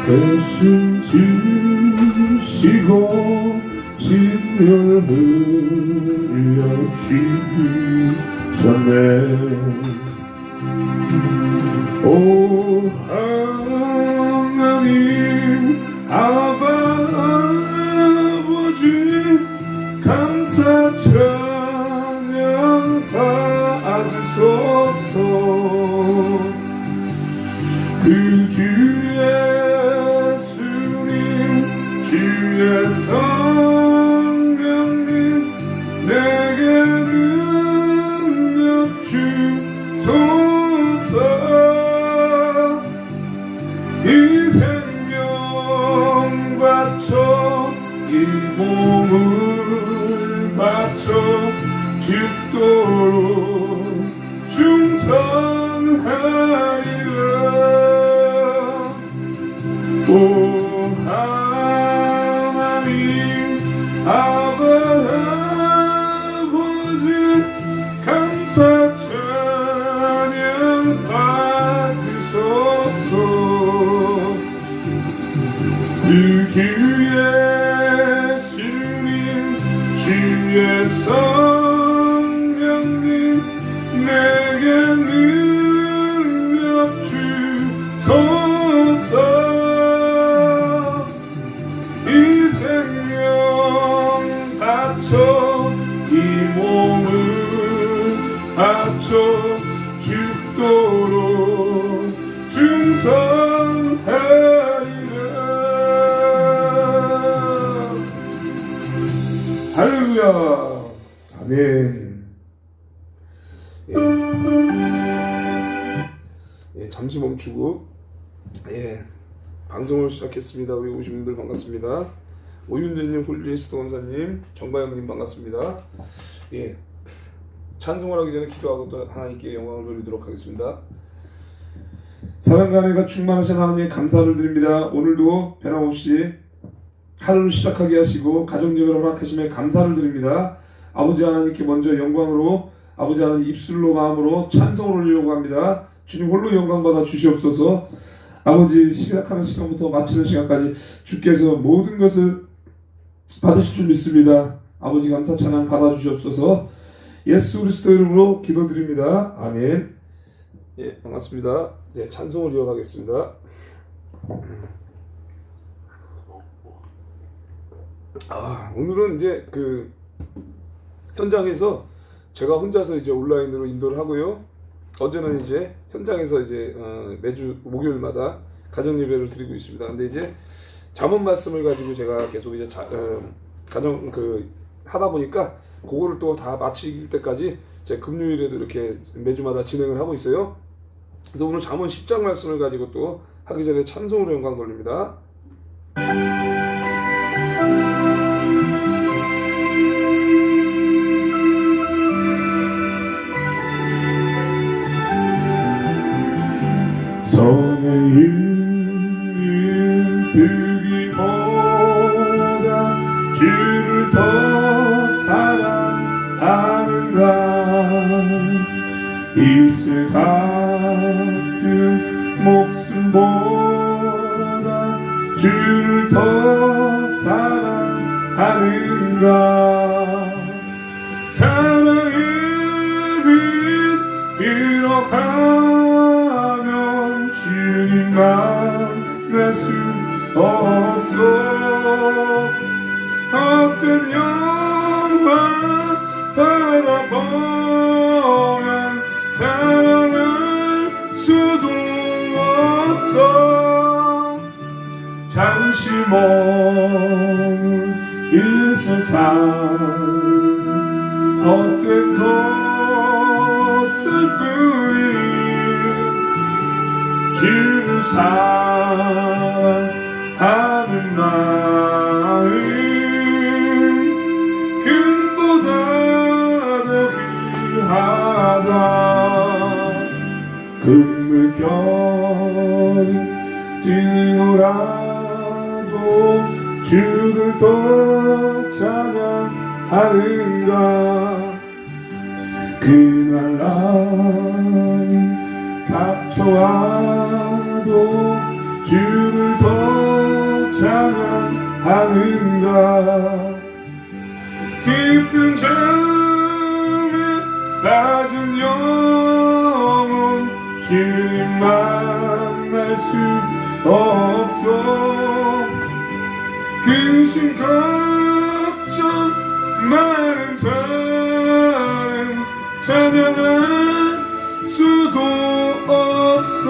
대신 지시고 진열을 흘려주셨네. 오 하나님 아버지 감사 찬양 받으소서. 그 주 예수님 주의 성령님 내게 능력 주소서. 이 생명 바쳐 이 몸을 바쳐 죽도록 충성하리라. 오 하나님 아버지 감사 찬양 받으소서. 그 주 예수님 주의 성령님 내게 능력 주소서. 이 생명 바쳐 이 몸을 바쳐 죽도록 충성하리라. 할렐루야. 아멘. 잠시 멈추고 방송을 시작했습니다. 우리 오신 분들 반갑습니다. 오윤재님, 홀리에스도 원사님, 정바영님 반갑습니다. 찬송을 하기 전에 기도하고 또 하나님께 영광을 돌리도록 하겠습니다. 사랑과 은혜가 충만하신 하나님 감사를 드립니다. 오늘도 변함없이 하루를 시작하게 하시고 가정예배를 허락하심에 감사를 드립니다. 아버지 하나님께 먼저 영광으로 아버지 하나님 입술로 마음으로 찬송을 올리려고 합니다. 주님 홀로 영광 받아 주시옵소서. 아버지 시작하는 시간부터 마치는 시간까지 주께서 모든 것을 받으실 줄 믿습니다. 아버지 감사 찬양 받아 주시옵소서. 예수 그리스도 이름으로 기도드립니다. 아멘. 반갑습니다. 찬송을 이어가겠습니다. 오늘은 이제 그 현장에서 제가 혼자서 이제 온라인으로 인도를 하고요. 어제는 이제 현장에서 이제 매주 목요일마다 가정 예배를 드리고 있습니다. 근데 이제 잠언 말씀을 가지고 제가 계속 이제 가정 하다 보니까 그거를 또 다 마칠 때까지 제 금요일에도 이렇게 매주마다 진행을 하고 있어요. 그래서 오늘 잠언 10장 말씀을 가지고 또 하기 전에 찬송으로 영광 돌립니다. 성의 이은 득이보다 주를 더 사랑하는가. 이슬 같은 목숨보다 주를 더 사랑하는가. 사랑의 빛 잃어가면 주님만 낼 수 없어. 어떤 영화 바라보면 사랑할 수도 없어. 잠시 머물 이 세상 헛된 것들 뿐인 주를 사랑하는 마음 금보다 더 귀하다. 금물결이 뛰노라도 주를 더 찬양하는가. 그날 나는 닥쳐와도 하는가. 깊은 잠에 빠진 영혼 주님 만날 수 없어. 근심 걱정 많은 자는 찬양할 수도 없어.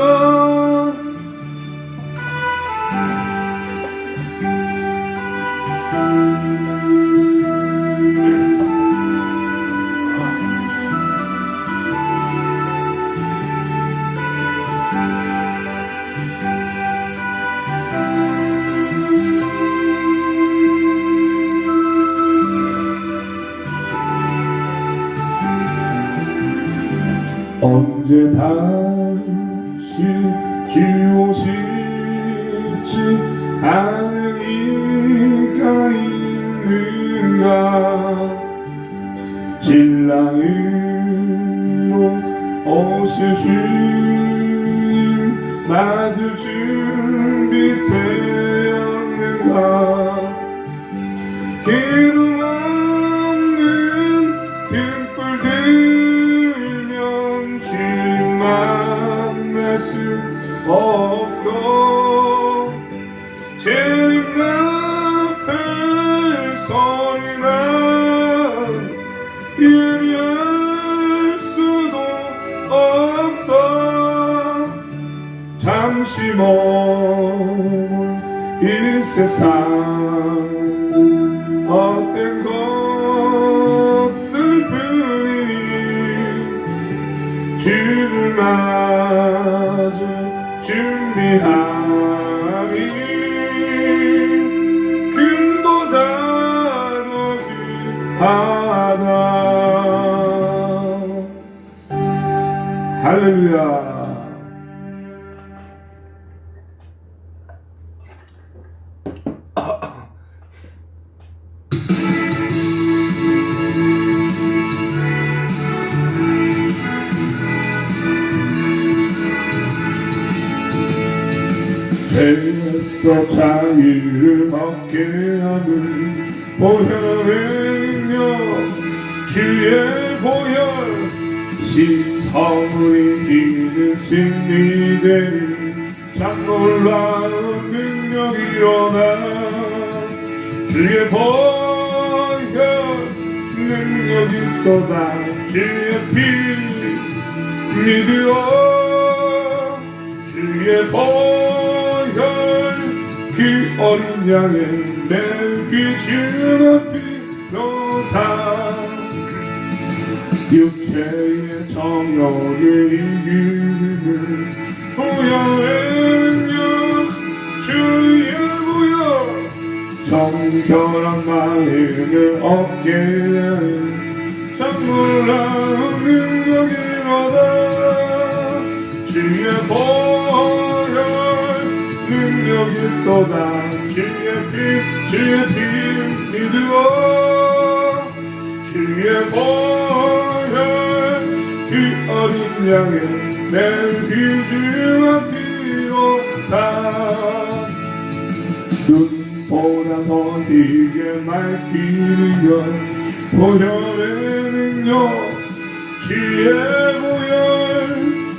언제 다시 주 오실지 아는 이가 있는가. 신랑으로 오실 주님 맞을 준비되었는가. 기름 없는 등불 들면 주님 만날 수 없어. 죄인 앞에 서리나 예리할 수도 없어. 잠시 머물 이 세상 헛된 것들뿐이니 주를 맞아 준비하니 금보다 더 귀하다. 할렐루야. 죄에서 자유를 얻게 하는 보혈의 능력 주의 보혈 시험을 이기는 승리되는 참 놀라운 능력이 일어나. 주의 보혈 능력이 있도다. 주의 피 믿으어 주의 보혈 그 어린 양의 내 귀중한 피로다. 육체의 정욕을 이기는 보혈의 능력 주의 보혈 정결한 마음을 얻게 하는 참 놀라운 능력이로다. 주의 보혈 능력이 있도다. 주의 피 믿으어 주의 보혈 그 어린 양의 내 귀중한 피로다. 눈보다 더 희게 밝히는 보혈의 능력 주의 보혈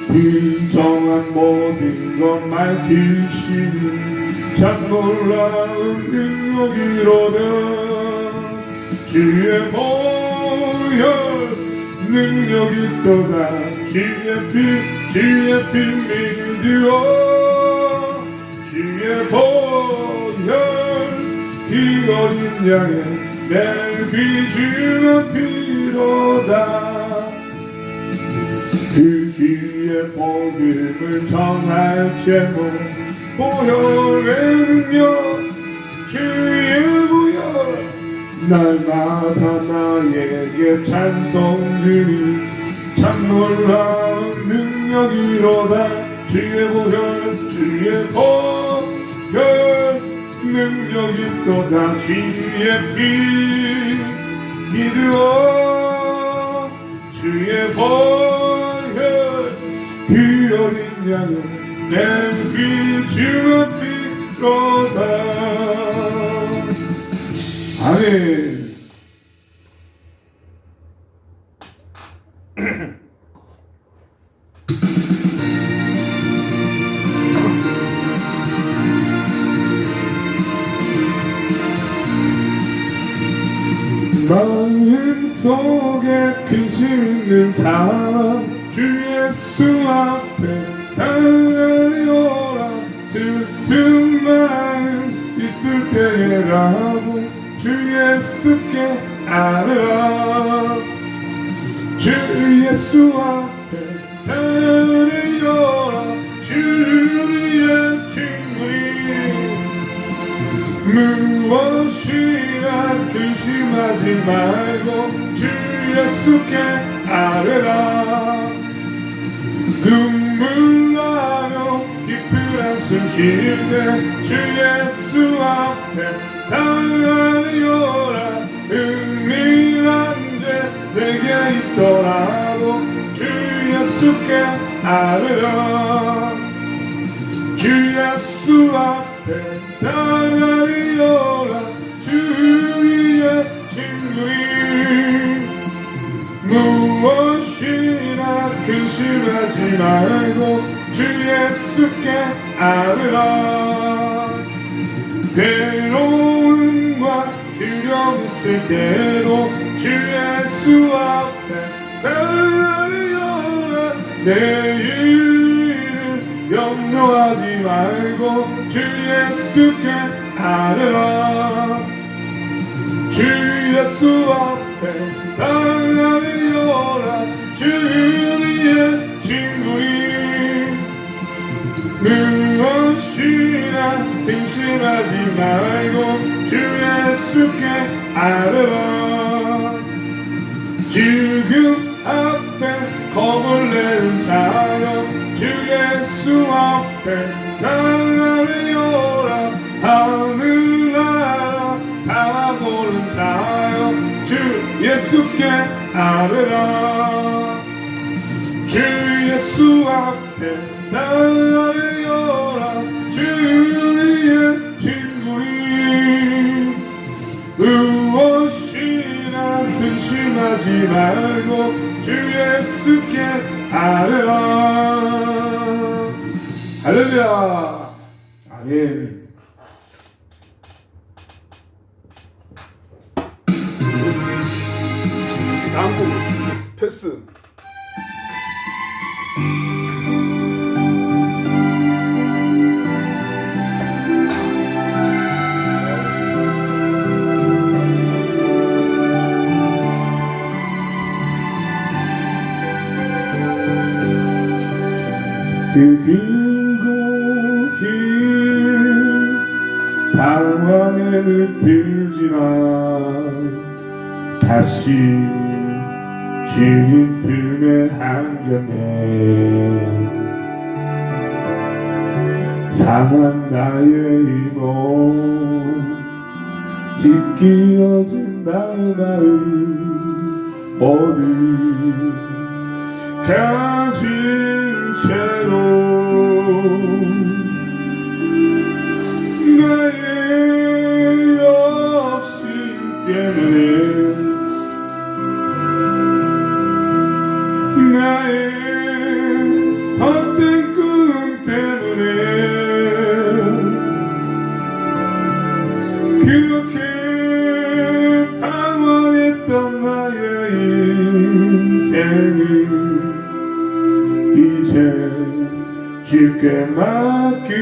불정한 모든 것 밝히시니 참 놀라운 능력이로다. 주의 보혈 능력이 있도다. 주의 피 믿으어 주의 보혈 이 어린 양의 내 귀중한 피로다. 그 주의 복음을 전할 제목 보혈의 능력 주의 보혈 날마다 나에게 찬송 주니 참 놀라운 능력이로다. 주의 보혈 능력이 있도다. 주의 피 믿으어 주의 보혈 그 어린 양은 내 귀중한 피로다. 아멘. 마음속에 근심 있는 사람 주 예수 앞에 달려라. 슬픈 마음 있을 때라도 주 예수께 알아라. 주 예수 앞에 달려라. 주의 친구니 무엇이나 근심하지 말고 주 예수께 아뢰라. 눈물 나며 깊은 한숨 쉴 때 주 예수 앞에 달려라. 은밀한 죄 내게 있더라도 주 예수께 아뢰라. 주 예수 앞에 달려라. 주의 친구니 무엇이나 근심하지 말고 주 예수께 아뢰라. 괴로움과 두려움 있을 때도 주 예수 앞에 달려라. 내일은 염려하지 말고 주 예수께 아뢰라. 주 예수 앞에 달려라. 주의 친구니 무엇이나 근심하지 말고 주 예수께 아뢰라. 죽음 앞에 겁을 내는 자여 주 예수 앞에 달려라. 하늘나라 바라보는 자여 주 예수께 아뢰라. 주 예수 앞에 달려라. 주의 친구니 무엇이나 근심하지 말고 주 예수께 아뢰라. 할렐루야. 아멘. 다음 곡 패스. 그 길고 긴 방황에 늪들지만 다시 주님 품에 안겼네. 상한 나의 이몸 찢기어진 나의 마음 모두 가진 채로 나의 욕심 때문에 나의 헛된 꿈 때문에 그렇게 방황했던 나의 인생을 이제 주께 맡기려네.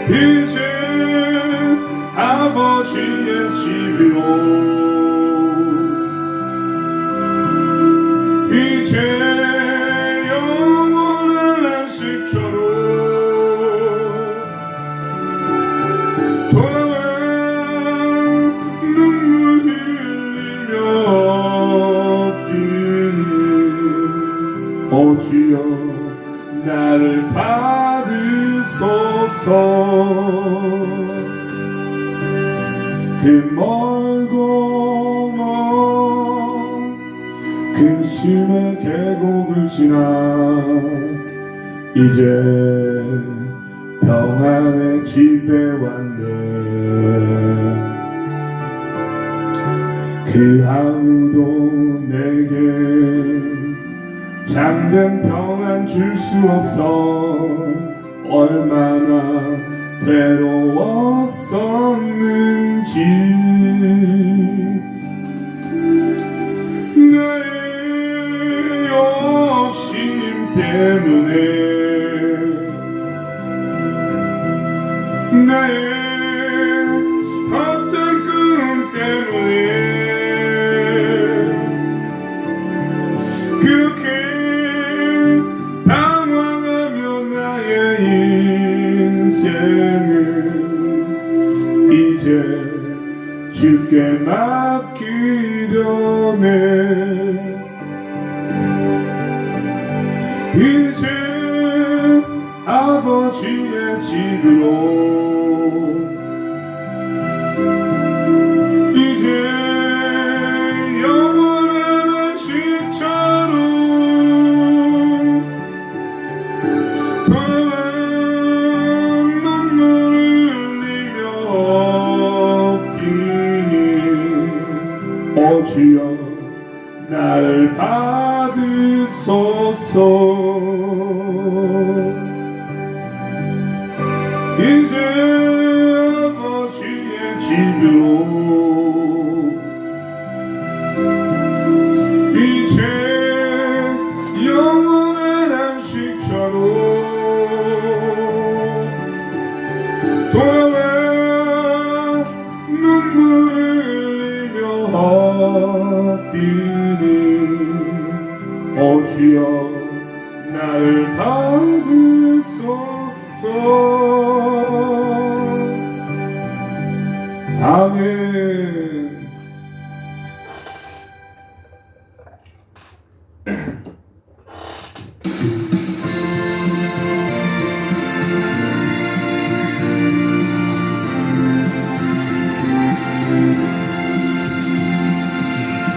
이제 아버지의 집으로 이제 영원한 안식처로 돌아와 눈물 흘리며 엎드리니 오 주여 나를 받으소서. 그 멀고 먼 근심의 계곡을 지나 이제 평안의 집에 왔네. 그 아무도 내게 잠든 평안 줄 수 없어. 얼마나 괴로웠었는지. 나의 욕심 때문에, 나의 헛된 꿈 때문에 그렇게 방황하며 나의 인생을 이제 주께 맡기려네. 이제 아버지의 집으로, 이제 영원한 식처로 돌아와 눈물을 흘리며 엎드리니 오 주여 나를 받으소서. 이제 아버지의 집으로, 이제 영원한 안식처로 돌아와 눈물을 흘리며 엎드리니 오 주여 나를 받으소서. 아멘.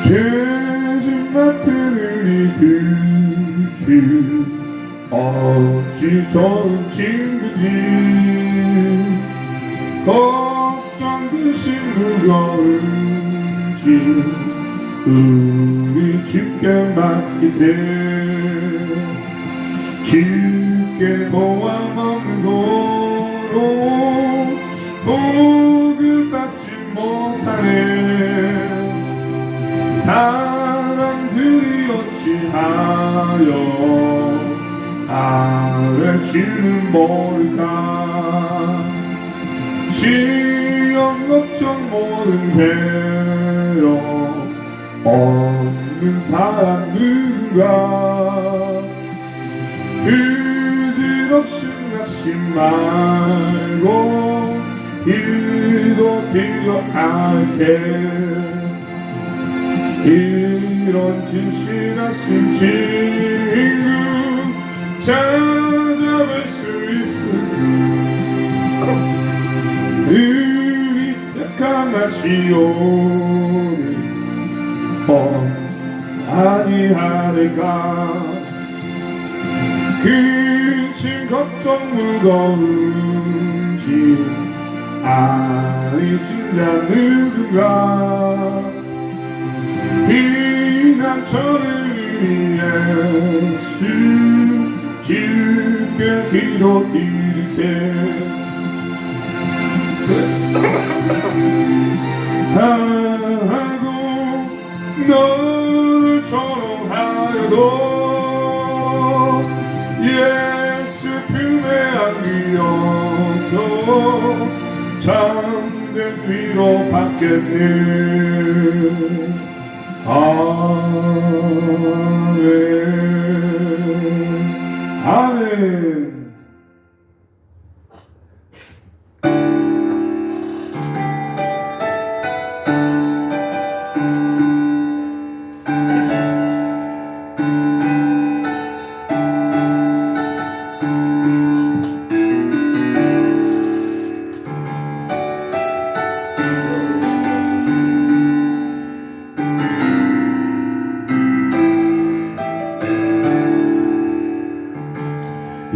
죄짐 맡은 우리 주 어찌 좋은 친구지. 걱정 대신 무거운지 우리 주께 맡기세. 주께 보아 먹는 도로 복을 받지 못하네. 사람들이 어찌하여 아뢰지는 모를까. 시험 걱정 모든 괴로 없는 사람 누가. 그지없이 낙심 말고 기도드려 아세. 이런 진실하신 친구 찾아뵐 수 있으니 우리 택한 마시오니 아니하리까. 그친 걱정 무거운지 아니 진짜 누군가. 비난처를 위해 주께 기도드리세. 하고 너를 초롱하여도 예수 품에 안기어서 잠든 위로 받겠네. 아멘. 아멘.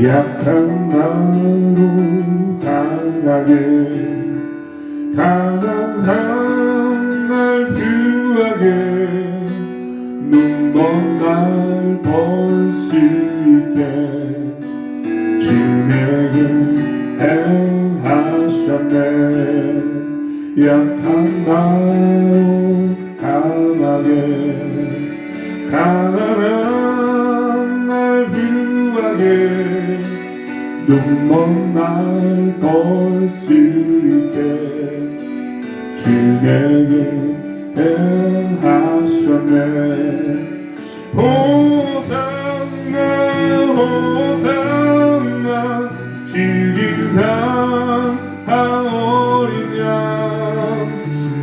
약한 나로 강하게 가난한 날 뷰하게 눈먼 날 볼 수 있게 주 내게 행하셨네. 약한 나로 강하게 가난한 날 뷰하게 눈먼 날 볼 수 있게 주 내게 행하셨네. 호산나 호산나 주님 어린 양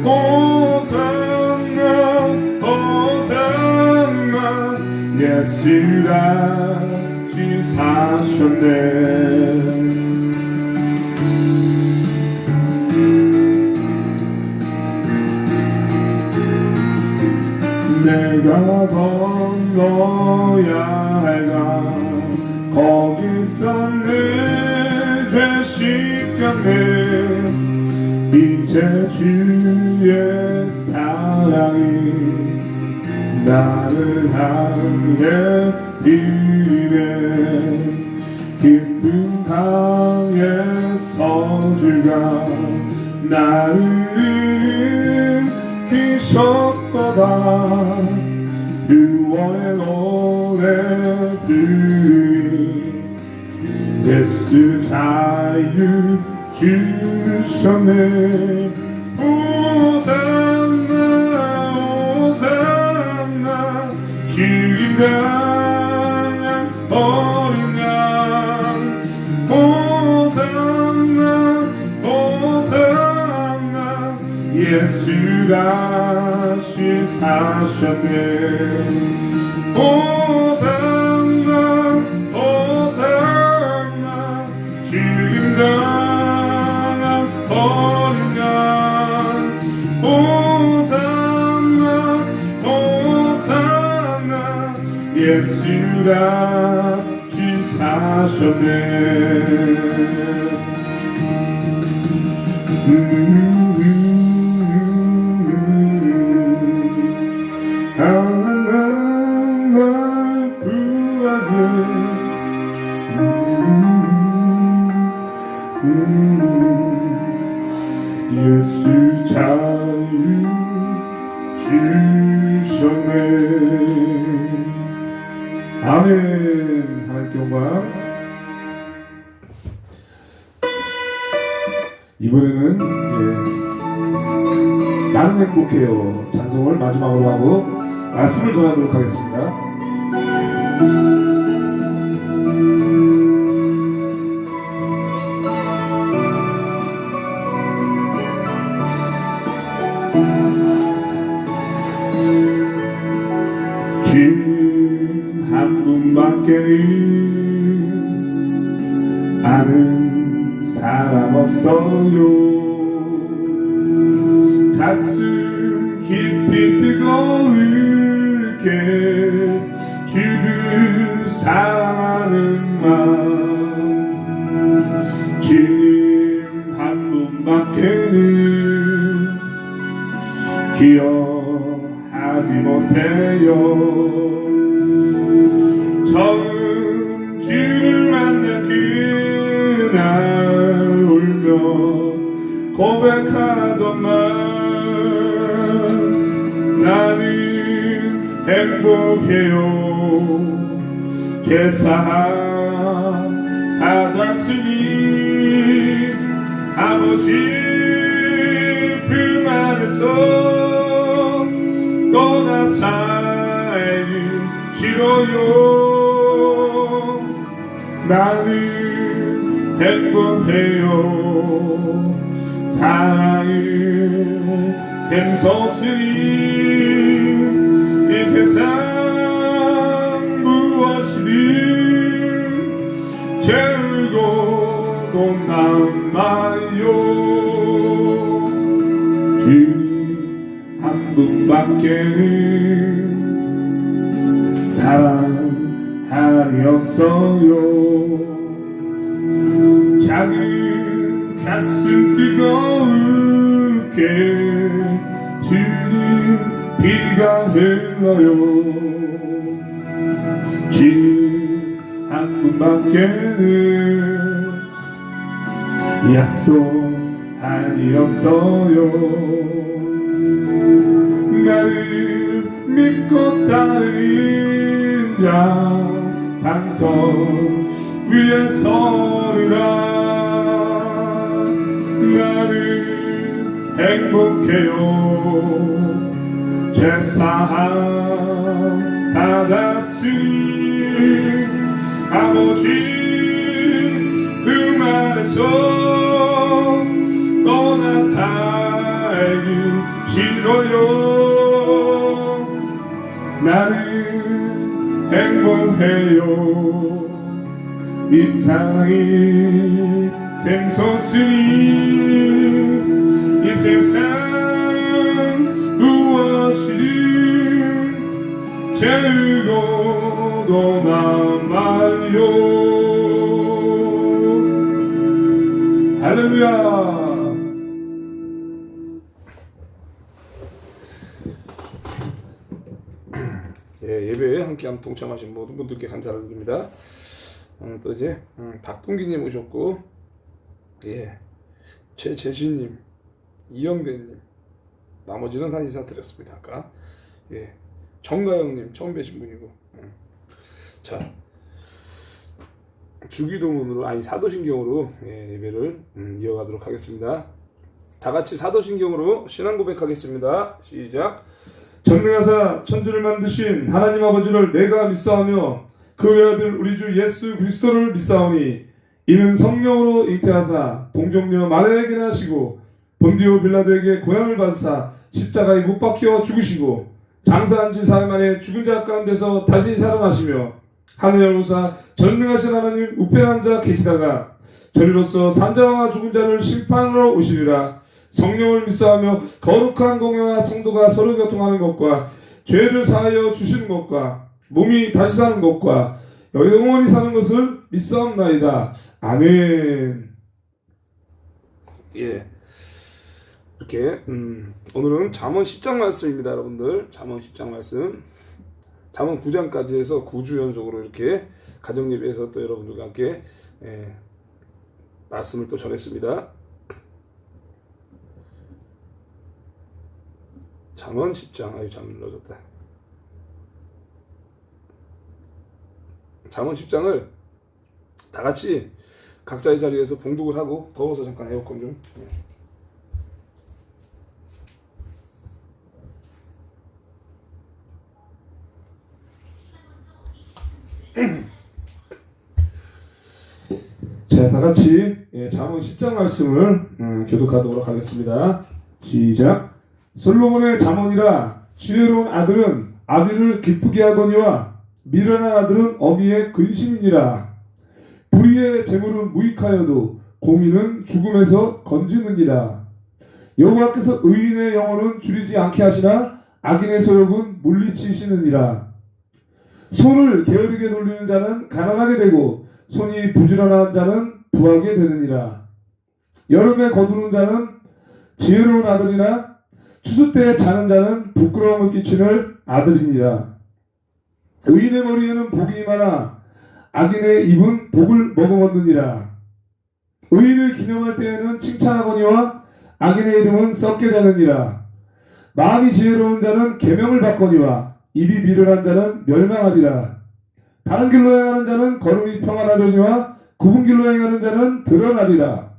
호산나 호산나 예수가 주 사셨네. 내가 건너야 할까 거기서 내 죄 씻겼네. 이제 주의 사랑이 나를 향해 이래 깊은 강에 서주가 나를 일으키셨도다. 유월의 노래 부르니 예수 자유 주셨네. 호산나 호산나 주님 당한 어린 양 호산나 호산나 예수가 주 사셨네. 호산나 호산나 주님 당한 어린 양 호산나 호산나 예수가 주 사셨네. 하나님 날 구하게 예수 자유 주셨네. 아멘. 하나님께 영광. 이번에는 나는 행복해요 찬송을 마지막으로 하고 말씀을 전하도록 하겠습니다. 주님 한 분밖에 아는 사람 없어요. 가슴 깊이 뜨거울게 주를 사랑하는 마음 주님 한 분밖에는 기억하지 못해요. 처음 주를 만난 그날 울며 고백하던 말 나는 행복해요. 제사하았으니 아버지 품 안에서 떠나 살기 싫어요. 나는 행복해요. 사랑을 샘솟으니 이 세상 무엇이든 재우고도 남아요. 주님 한 분밖에는 사랑하리 없어요. 작은 가슴 뜨거울게 주님 비가 흘러요 주님 한 분밖에는 약속한이 없어요 나를 믿고 따르는 자 반석 위에 서리라 나는 행복해요 제사함 받았으니 아버지 그 말에서 떠나 살기 싫어요 나는 행복해요 이 땅이 샘솟으니 이 세상 무엇이든 즐거워도 남아요 할렐루야 예, 예배에 함께 동참하신 모든 분들께 감사를 드립니다. 또 이제 박동기님 오셨고, 예, 최재신님, 이영대님, 나머지는 다 인사드렸습니다. 아까 예, 정가영님 처음 뵈신 분이고, 자 주기도문으로 아니 사도신경으로 예배를 이어가도록 하겠습니다. 다 같이 사도신경으로 신앙 고백하겠습니다. 시작. 전능하사 천지를 만드신 하나님 아버지를 내가 믿사오며 그 외아들 우리 주 예수 그리스도를 믿사오니 이는 성령으로 잉태하사 동정녀 마리아에게 나시고 본디오 빌라도에게 고난을 받으사 십자가에 못 박혀 죽으시고 장사한 지 사흘 만에 죽은 자 가운데서 다시 살아나시며 하늘에 오르사 전능하신 하나님 우편한 자 계시다가 저리로서 산자와 죽은 자를 심판하러 오시리라. 성령을 믿사하며 거룩한 공회와 성도가 서로 교통하는 것과 죄를 사하여 주시는 것과 몸이 다시 사는 것과 영원히 사는 것을 믿사옵나이다. 아멘. 예, 이렇게 오늘은 잠언 10장 말씀입니다. 여러분들 잠언 10장 말씀, 잠언 9장까지 해서 9주 연속으로 이렇게 가정예배에서 또 여러분들과 함께 말씀을 또 전했습니다. 잠언 10장, 아유 잠 눌러졌다. 잠언 10장을 다 같이 각자의 자리에서 봉독을 하고, 더워서 잠깐 에어컨 좀. 자, 다 같이 잠언 10장 말씀을 교독하도록 하겠습니다. 시작. 솔로몬의 잠언이라 지혜로운 아들은 아비를 기쁘게 하거니와 미련한 아들은 어미의 근심이니라. 불의의 재물은 무익하여도 공의는 죽음에서 건지느니라. 여호와께서 의인의 영혼은 줄이지 않게 하시나 악인의 소욕은 물리치시느니라. 손을 게으르게 돌리는 자는 가난하게 되고 손이 부지런한 자는 부하게 되느니라. 여름에 거두는 자는 지혜로운 아들이나 추수 때에 자는 자는 부끄러움을 끼치는 아들이니라. 의인의 머리에는 복이 많아 악인의 입은 복을 머금었느니라. 의인을 기념할 때에는 칭찬하거니와 악인의 이름은 썩게 되느니라. 마음이 지혜로운 자는 계명을 받거니와 입이 미련한 자는 멸망하리라. 바른 길로 행하는 자는 걸음이 평안하려니와 굽은 길로 행하는 자는 드러나리라.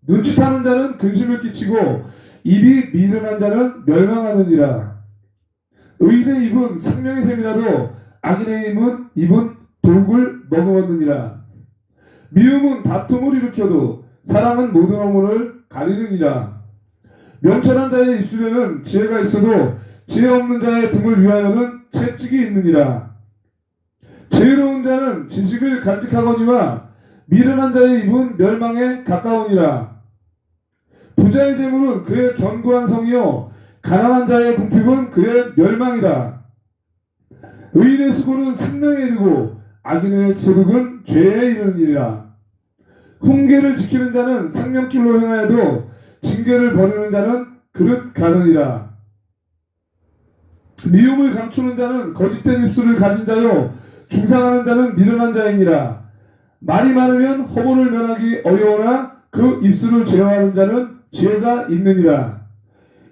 눈짓하는 자는 근심을 끼치고 입이 미련한 자는 멸망하느니라. 의인의 입은 생명의 샘이라도 악인의 입은 독을 머금었느니라. 미움은 다툼을 일으켜도 사랑은 모든 어물을 가리느니라. 명철한 자의 입술에는 지혜가 있어도 지혜 없는 자의 등을 위하여는 채찍이 있느니라. 지혜로운 자는 지식을 간직하거니와 미련한 자의 입은 멸망에 가까우니라. 부자의 재물은 그의 견고한 성이요 가난한 자의 궁핍은 그의 멸망이라. 의인의 수고는 생명에 이르고 악인의 소득은 죄에 이르느니라. 훈계를 지키는 자는 생명길로 행하여도 징계를 버리는 자는 그릇 가느니라. 미움을 감추는 자는 거짓된 입술을 가진 자요 중상하는 자는 미련한 자이니라. 말이 많으면 허물을 면하기 어려우나 그 입술을 제어하는 자는 지혜가 있느니라.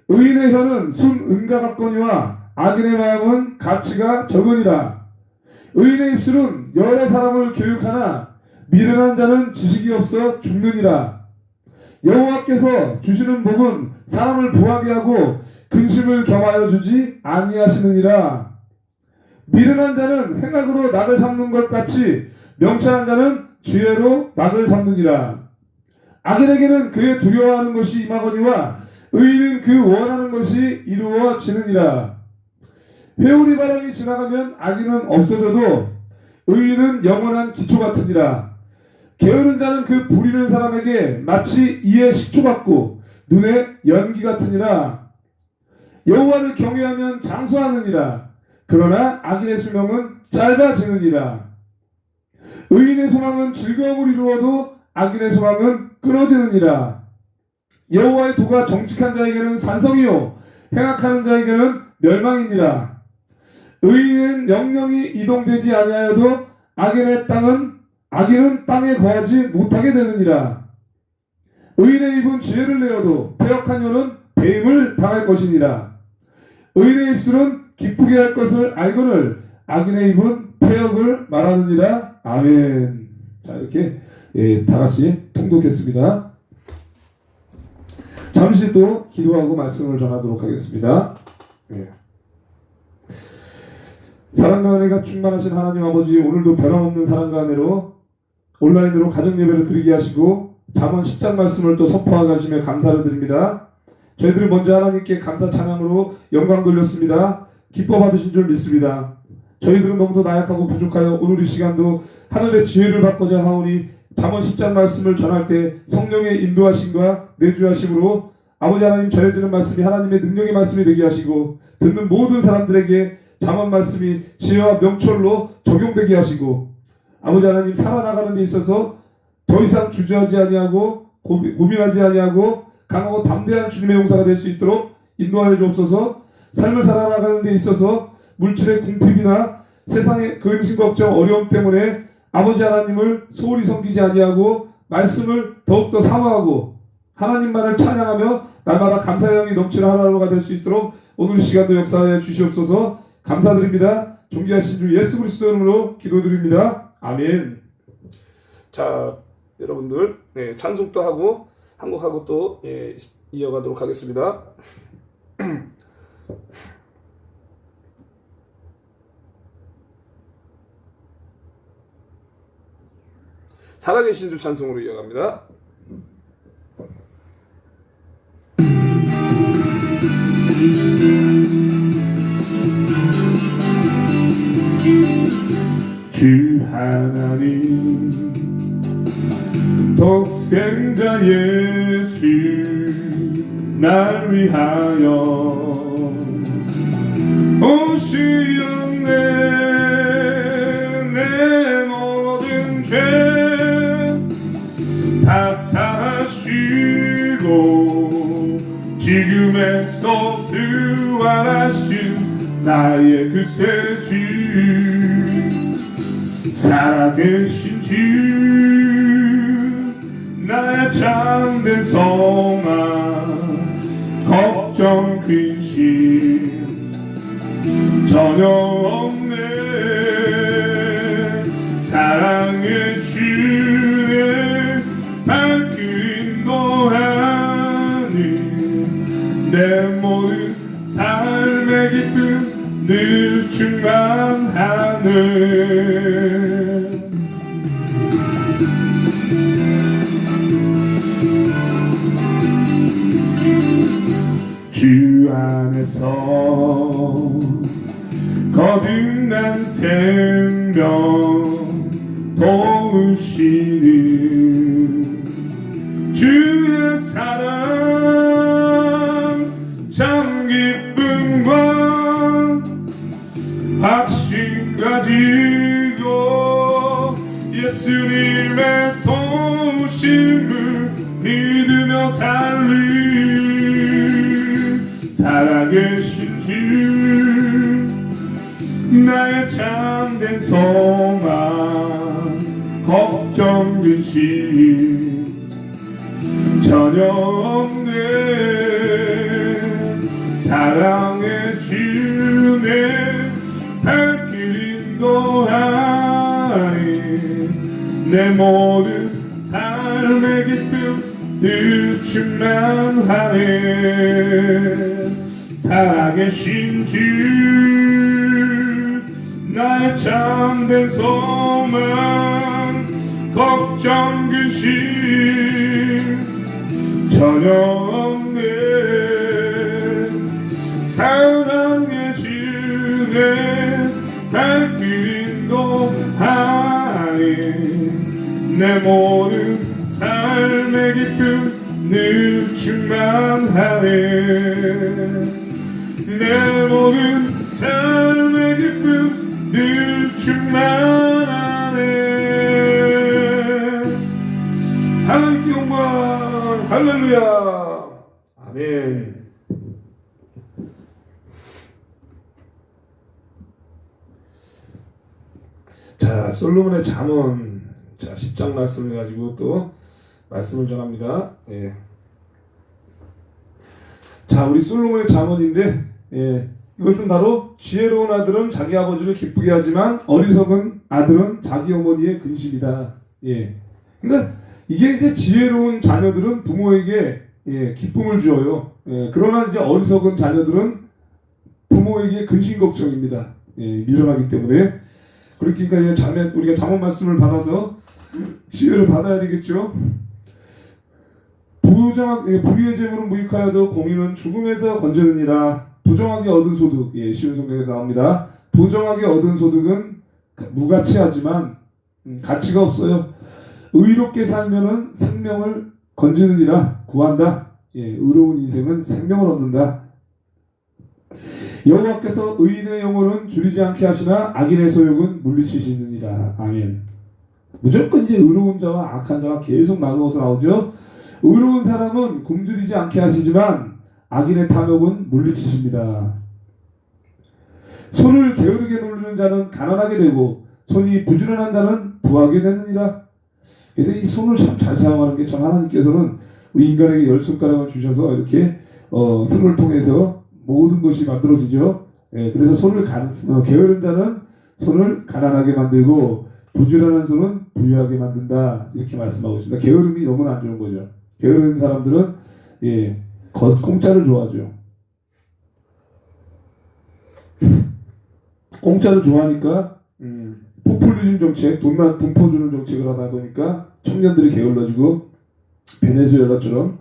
의인의 혀는 순 은과 같거니와 악인의 마음은 가치가 적으니라. 의인의 입술은 여러 사람을 교육하나 미련한 자는 지식이 없어 죽느니라. 여호와께서 주시는 복은 사람을 부하게 하고 근심을 겸하여 주지 아니하시느니라. 미련한 자는 행악으로 낙을 삼는 것 같이 명철한 자는 지혜로 낙을 삼느니라. 악인에게는 그의 두려워하는 것이 임하거니와 의인은 그 원하는 것이 이루어지느니라. 회오리 바람이 지나가면 악인은 없어져도 의인은 영원한 기초 같으니라. 게으른 자는 그 부리는 사람에게 마치 이에 식초 같고 눈에 연기 같으니라. 여호와를 경외하면 장수하느니라. 그러나 악인의 수명은 짧아지느니라. 의인의 소망은 즐거움을 이루어도 악인의 소망은 끊어지느니라. 여호와의 도가 정직한 자에게는 산성이요 행악하는 자에게는 멸망이니라. 의인은 영영이 이동되지 아니하여도 악인은 땅에 거하지 못하게 되느니라. 의인의 입은 지혜를 내어도 패역한 혀는 배임을 당할 것이니라. 의인의 입술은 기쁘게 할 것을 알거늘 악인의 입은 패역을 말하느니라. 아멘. 자, 이렇게 다 같이 통독했습니다. 잠시 또 기도하고 말씀을 전하도록 하겠습니다. 사랑과 은혜가 충만하신 하나님 아버지, 오늘도 변함없는 사랑과 은혜로 온라인으로 가정예배를 드리게 하시고 잠언 10장 말씀을 또 선포하게 하시며 감사를 드립니다. 저희들은 먼저 하나님께 감사 찬양으로 영광 돌렸습니다. 기뻐 받으신 줄 믿습니다. 저희들은 너무도 나약하고 부족하여 오늘 이 시간도 하늘의 지혜를 받고자 하오니 잠언 10장 말씀을 전할 때 성령의 인도하심과 내주하심으로 아버지 하나님 전해지는 말씀이 하나님의 능력의 말씀이 되게 하시고 듣는 모든 사람들에게 잠언 말씀이 지혜와 명철로 적용되게 하시고 아버지 하나님 살아나가는 데 있어서 더 이상 주저하지 아니하고 고민하지 아니하고 강하고 담대한 주님의 용사가 될 수 있도록 인도하여 주옵소서. 삶을 살아나가는 데 있어서 물질의 궁핍이나 세상의 근심 걱정 어려움 때문에 아버지 하나님을 소홀히 섬기지 아니하고 말씀을 더욱더 사모하고 하나님만을 찬양하며 날마다 감사의 영이 넘치는 하루가 될 수 있도록 오늘 이 시간도 역사하여 주시옵소서. 감사드립니다. 존귀하신 주 예수 그리스도 이름으로 기도드립니다. 아멘. 자, 여러분들 찬송도 하고 한곡하고 또 이어가도록 하겠습니다. 살아계신 주 찬송으로 이어갑니다. 주 하나님 독생자 예수 날 위하여 오시었네. 내 모든 죄 다 사하시고 지금에서 부활하신 나의 그새 주 살아계신 주 나의 참된 소망 걱정 근심 전혀 없네. 사랑의 주의 발길 인도하니 내 모든 삶의 기쁨 늘 충만하네. 주 안에서 거듭난 생명 도우시는 주의 사랑 참 기쁨과 확신 가지고 예수님의 도우심 욕심을 믿으며 살리 살아계신 주 나의 참된 소망 걱정 근심 전혀 없네 사랑의 주내 발길 인도하니 내 모든 삶의 기쁨 늘 충만하네 살아계신 주 나의 참된 소망 걱정 근심 전혀 없네 사랑의 주내 발길 인도하니 내 모든 삶의 기쁨 늘 충만하네 내 모든 삶의 기쁨 늘 충만하네 하나님께 영광 할렐루야 아멘. 자, 솔로몬의 잠언, 자 10장 말씀을 가지고 또 말씀을 전합니다. 예. 자, 우리 솔로몬의 잠언인데, 예, 이것은 바로 지혜로운 아들은 자기 아버지를 기쁘게 하지만 어리석은 아들은 자기 어머니의 근심이다. 예. 그러니까 이게 이제 지혜로운 자녀들은 부모에게 예, 기쁨을 주어요. 예, 그러나 이제 어리석은 자녀들은 부모에게 근심 걱정입니다. 예, 미련하기 때문에. 그러니까 우리가 잠언 말씀을 받아서 지혜를 받아야 되겠죠. 불의의 재물은 무익하여도 공의는 죽음에서 건져느니라. 부정하게 얻은 소득, 예, 쉬운 성경에 나옵니다. 부정하게 얻은 소득은 무가치하지만 가치가 없어요. 의롭게 살면은 생명을 건지느니라. 구한다. 예, 의로운 인생은 생명을 얻는다. 여호와께서 의인의 영혼은 줄이지 않게 하시나 악인의 소욕은 물리치시느니라. 아멘. 무조건 이제 의로운 자와 악한 자가 계속 나누어서 나오죠. 의로운 사람은 굶주리지 않게 하시지만 악인의 탐욕은 물리치십니다. 손을 게으르게 누르는 자는 가난하게 되고 손이 부지런한 자는 부하게 되느니라. 그래서 이 손을 참 잘 사용하는 게 참 하나님께서는 우리 인간에게 10손가락을 주셔서 이렇게 손을 통해서 모든 것이 만들어지죠. 예, 그래서 손을 게으른 자는 손을 가난하게 만들고 부지런한 손은 부유하게 만든다. 이렇게 말씀하고 있습니다. 게으름이 너무나 안 좋은 거죠. 게으른 사람들은 예, 공짜를 좋아하죠. 공짜를 좋아하니까 포퓰리즘 정책, 돈 퍼주는 정책을 하다 보니까 청년들이 게을러지고 베네수엘라처럼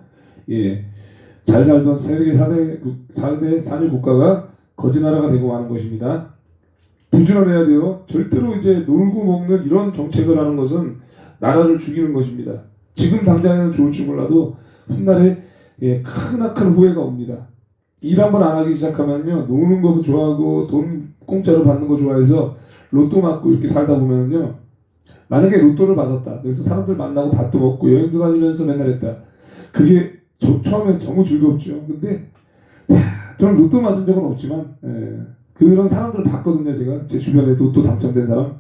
예, 잘 살던 세계 4대 산유 국가가 거지 나라가 되고 마는 것입니다. 부지런해야 돼요. 절대로 이제 놀고 먹는 이런 정책을 하는 것은 나라를 죽이는 것입니다. 지금 당장에는 좋을지 몰라도 훗날에 예, 크나큰 후회가 옵니다. 일 한번 안 하기 시작하면요, 노는 거 좋아하고 돈 공짜로 받는 거 좋아해서 로또 맞고 이렇게 살다 보면요, 만약에 로또를 받았다. 그래서 사람들 만나고 밥도 먹고 여행도 다니면서 맨날 했다. 그게 처음에 너무 즐겁죠. 근데 저는 로또 맞은 적은 없지만 예, 그런 사람들을 봤거든요. 제가 제 주변에 로또 당첨된 사람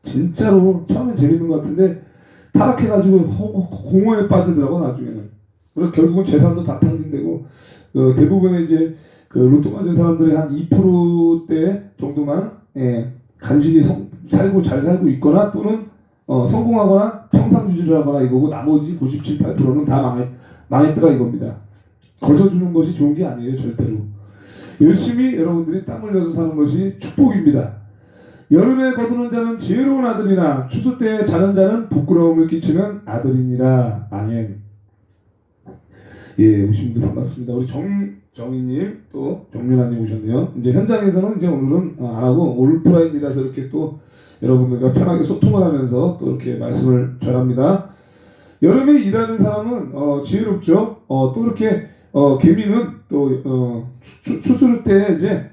진짜로 처음엔 재밌는 것 같은데 타락해가지고 공허에 빠지더라고 나중에는. 그리고 결국은 재산도 다 탕진되고 대부분의 이제 그 로또 맞은 사람들의 한 2%대 정도만 예, 간신히 잘 살고 있거나 또는 성공하거나 평상 유지를 하거나 이거고 나머지 97, 8%는 다 망했더라 이겁니다. 걸쳐주는 것이 좋은 게 아니에요. 절대로. 열심히 여러분들이 땀 흘려서 사는 것이 축복입니다. 여름에 거두는 자는 지혜로운 아들이나 추수 때에 자는 자는 부끄러움을 끼치는 아들이니라. 아멘. 예, 오신 분들 반갑습니다. 우리 정희님 또 정민아님 오셨네요. 이제 현장에서는 이제 오늘은 안 하고 올프라인이라서 이렇게 또 여러분들과 편하게 소통을 하면서 또 이렇게 말씀을 전합니다. 여름에 일하는 사람은 지혜롭죠. 또 이렇게 개미는 또 추수를 때 이제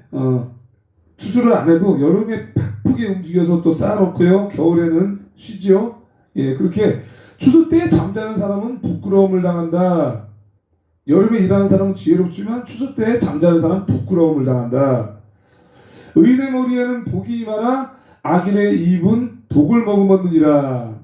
추수를 안 해도 여름에 바쁘게 움직여서 또 쌓아놓고요. 겨울에는 쉬지요. 예, 그렇게 추수 때 잠자는 사람은 부끄러움을 당한다. 여름에 일하는 사람은 지혜롭지만 추수 때 잠자는 사람은 부끄러움을 당한다. 의인의 머리에는 복이 임하나 악인의 입은 독을 머금었느니라.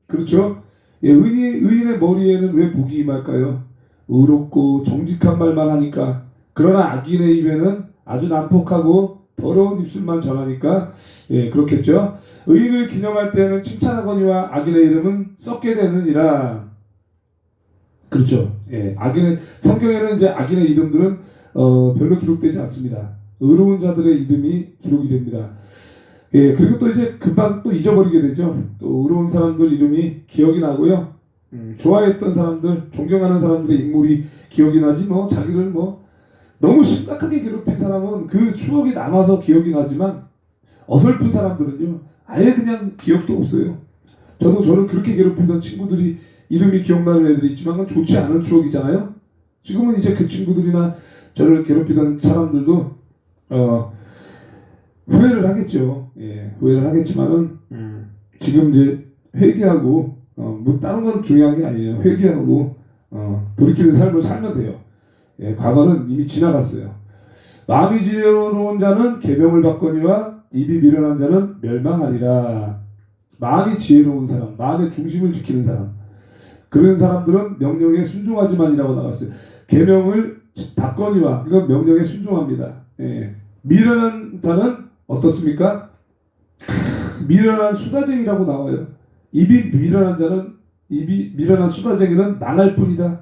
그렇죠? 예, 의인의 머리에는 왜 복이 임할까요? 의롭고 정직한 말만 하니까. 그러나 악인의 입에는 아주 난폭하고 더러운 입술만 전하니까 예, 그렇겠죠. 의인을 기념할 때에는 칭찬하거니와 악인의 이름은 썩게 되느니라. 그렇죠. 예, 악인의 성경에는 이제 악인의 이름들은 별로 기록되지 않습니다. 의로운 자들의 이름이 기록이 됩니다. 예, 그리고 또 이제 금방 또 잊어버리게 되죠. 또 의로운 사람들 이름이 기억이 나고요. 좋아했던 사람들, 존경하는 사람들의 인물이 기억이 나지 뭐 자기를 뭐 너무 심각하게 괴롭힌 사람은 그 추억이 남아서 기억이 나지만 어설픈 사람들은요 아예 그냥 기억도 없어요. 저도 저를 그렇게 괴롭히던 친구들이 이름이 기억나는 애들이 있지만 그건 좋지 않은 추억이잖아요. 지금은 이제 그 친구들이나 저를 괴롭히던 사람들도 후회를 하겠죠. 예, 후회를 하겠지만은 지금 이제 회개하고 뭐 다른 건 중요한 게 아니에요. 회개하고 돌이키는 삶을 살면 돼요. 예, 과거는 이미 지나갔어요. 마음이 지혜로운 자는 계명을 받거니와 입이 미련한 자는 멸망하리라. 마음이 지혜로운 사람, 마음의 중심을 지키는 사람, 그런 사람들은 명령에 순종하지만이라고 나왔어요. 계명을 받거니와 이건 명령에 순종합니다. 예. 미련한 자는 어떻습니까? 미련한 수다쟁이라고 나와요. 입이 미련한 자는 입이 미련한 수다쟁이는 망할 뿐이다.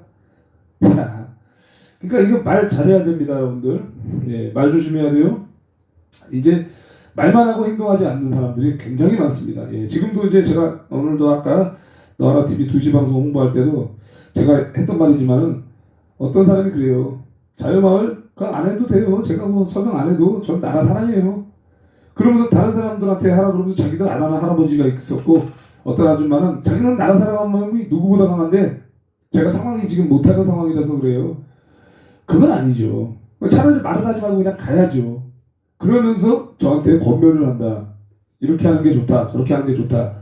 그러니까 이거 말 잘해야 됩니다, 여러분들. 예, 말 조심해야 돼요. 이제 말만 하고 행동하지 않는 사람들이 굉장히 많습니다. 예, 지금도 이제 제가 오늘도 아까 너하나 TV 2시 방송 홍보할 때도 제가 했던 말이지만은 어떤 사람이 그래요. 자유마을 그거 안 해도 돼요. 제가 뭐 설명 안 해도 전 나라 사랑해요. 그러면서 다른 사람들한테 하라 그러면서 자기도 안 하는 할아버지가 있었고 어떤 아줌마는 자기는 나라 사랑하는 마음이 누구보다 강한데 제가 상황이 지금 못하는 상황이라서 그래요. 그건 아니죠. 차라리 말을 하지 말고 그냥 가야죠. 그러면서 저한테 권면을 한다. 이렇게 하는 게 좋다. 저렇게 하는 게 좋다.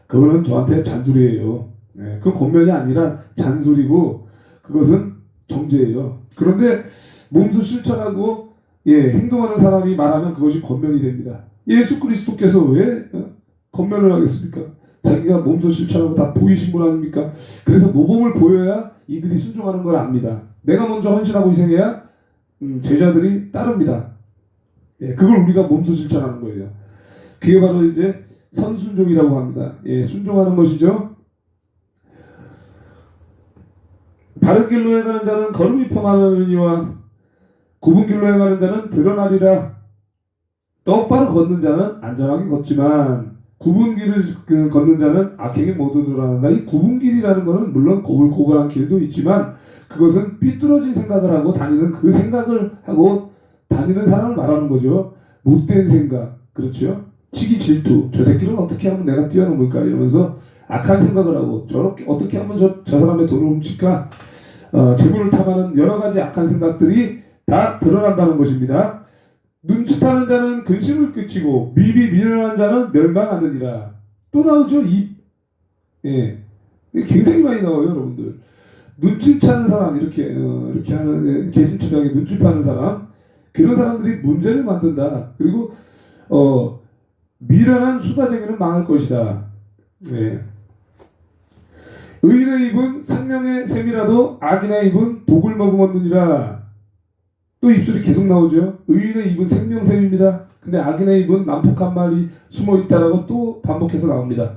그거는 저한테 잔소리예요. 네, 그건 권면이 아니라 잔소리고 그것은 정죄예요. 그런데 몸소 실천하고 예, 행동하는 사람이 말하면 그것이 권면이 됩니다. 예수 그리스도께서 왜 권면을 하겠습니까? 자기가 몸소 실천하고 다 보이신 분 아닙니까? 그래서 모범을 보여야 이들이 순종하는 걸 압니다. 내가 먼저 헌신하고 희생해야 제자들이 따릅니다. 예, 그걸 우리가 몸소 실천하는 거예요. 그게 바로 이제 선순종이라고 합니다. 예, 순종하는 것이죠. 바른 길로 행하는 자는 걸음이 평안하느니와 굽은 길로 행하는 자는 드러나리라. 똑바로 걷는 자는 안전하게 걷지만 굽은 길을 걷는 자는 악행이 모두 드러난다. 이 굽은 길이라는 것은 물론 고불고불한 길도 있지만 그것은 삐뚤어진 생각을 하고 다니는 그 생각을 하고 다니는 사람을 말하는 거죠. 못된 생각, 그렇죠? 치기 질투, 저 새끼는 어떻게 하면 내가 뛰어넘을까 이러면서 악한 생각을 하고 저렇게 어떻게 하면 저 사람의 돈을 훔칠까 재물을 탐하는 여러 가지 악한 생각들이 다 드러난다는 것입니다. 눈짓하는 자는 근심을 끼치고 미비 미련한 자는 멸망하느니라. 또 나오죠. 입. 예, 굉장히 많이 나와요, 여러분들. 눈치차는 사람 이렇게 하는 개심치하게 눈치파는 사람 그런 사람들이 문제를 만든다. 그리고 미련한 수다쟁이는 망할 것이다. 네. 의인의 입은 생명의 샘이라도 악인의 입은 독을 머금었느니라. 또 입술이 계속 나오죠. 의인의 입은 생명샘입니다. 근데 악인의 입은 난폭한 말이 숨어있다라고 또 반복해서 나옵니다.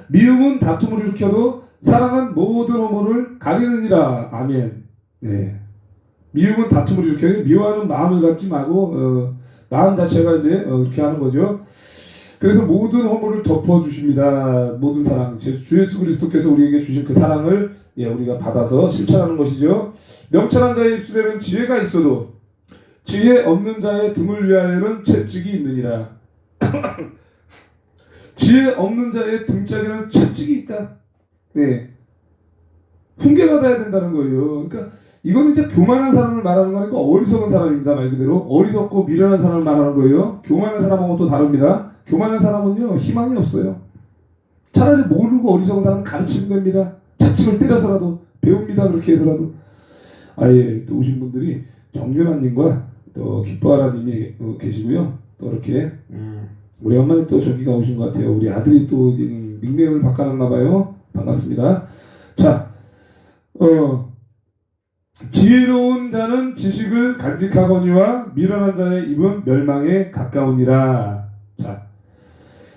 미움은 다툼을 일으켜도 사랑은 모든 허물을 가리느니라. 아멘. 네. 미움은 다툼을 일으켜요. 미워하는 마음을 갖지 말고 마음 자체가 이제 그렇게 하는 거죠. 그래서 모든 허물을 덮어주십니다. 모든 사랑. 주 예수 그리스도께서 우리에게 주신 그 사랑을 우리가 받아서 실천하는 것이죠. 명철한 자의 입술에는 지혜가 있어도 지혜 없는 자의 등을 위하여는 채찍이 있느니라. 지혜 없는 자의 등짝에는 채찍이 있다. 네. 훈계받아야 된다는 거예요. 그러니까 이건 이제 교만한 사람을 말하는 거니까 어리석은 사람입니다. 말 그대로 어리석고 미련한 사람을 말하는 거예요. 교만한 사람하고 또 다릅니다. 교만한 사람은요 희망이 없어요. 차라리 모르고 어리석은 사람은 가르치면 됩니다. 채찍을 때려서라도 배웁니다. 그렇게 해서라도. 아예 또 오신 분들이 정윤아님과 또 기뻐하라님이 계시고요. 또 이렇게 우리 엄마는 또 저기가 오신 것 같아요. 우리 아들이 또 닉네임을 바꿔놨나 봐요. 반갑습니다. 자, 지혜로운 자는 지식을 간직하거니와 미련한 자의 입은 멸망에 가까우니라. 자,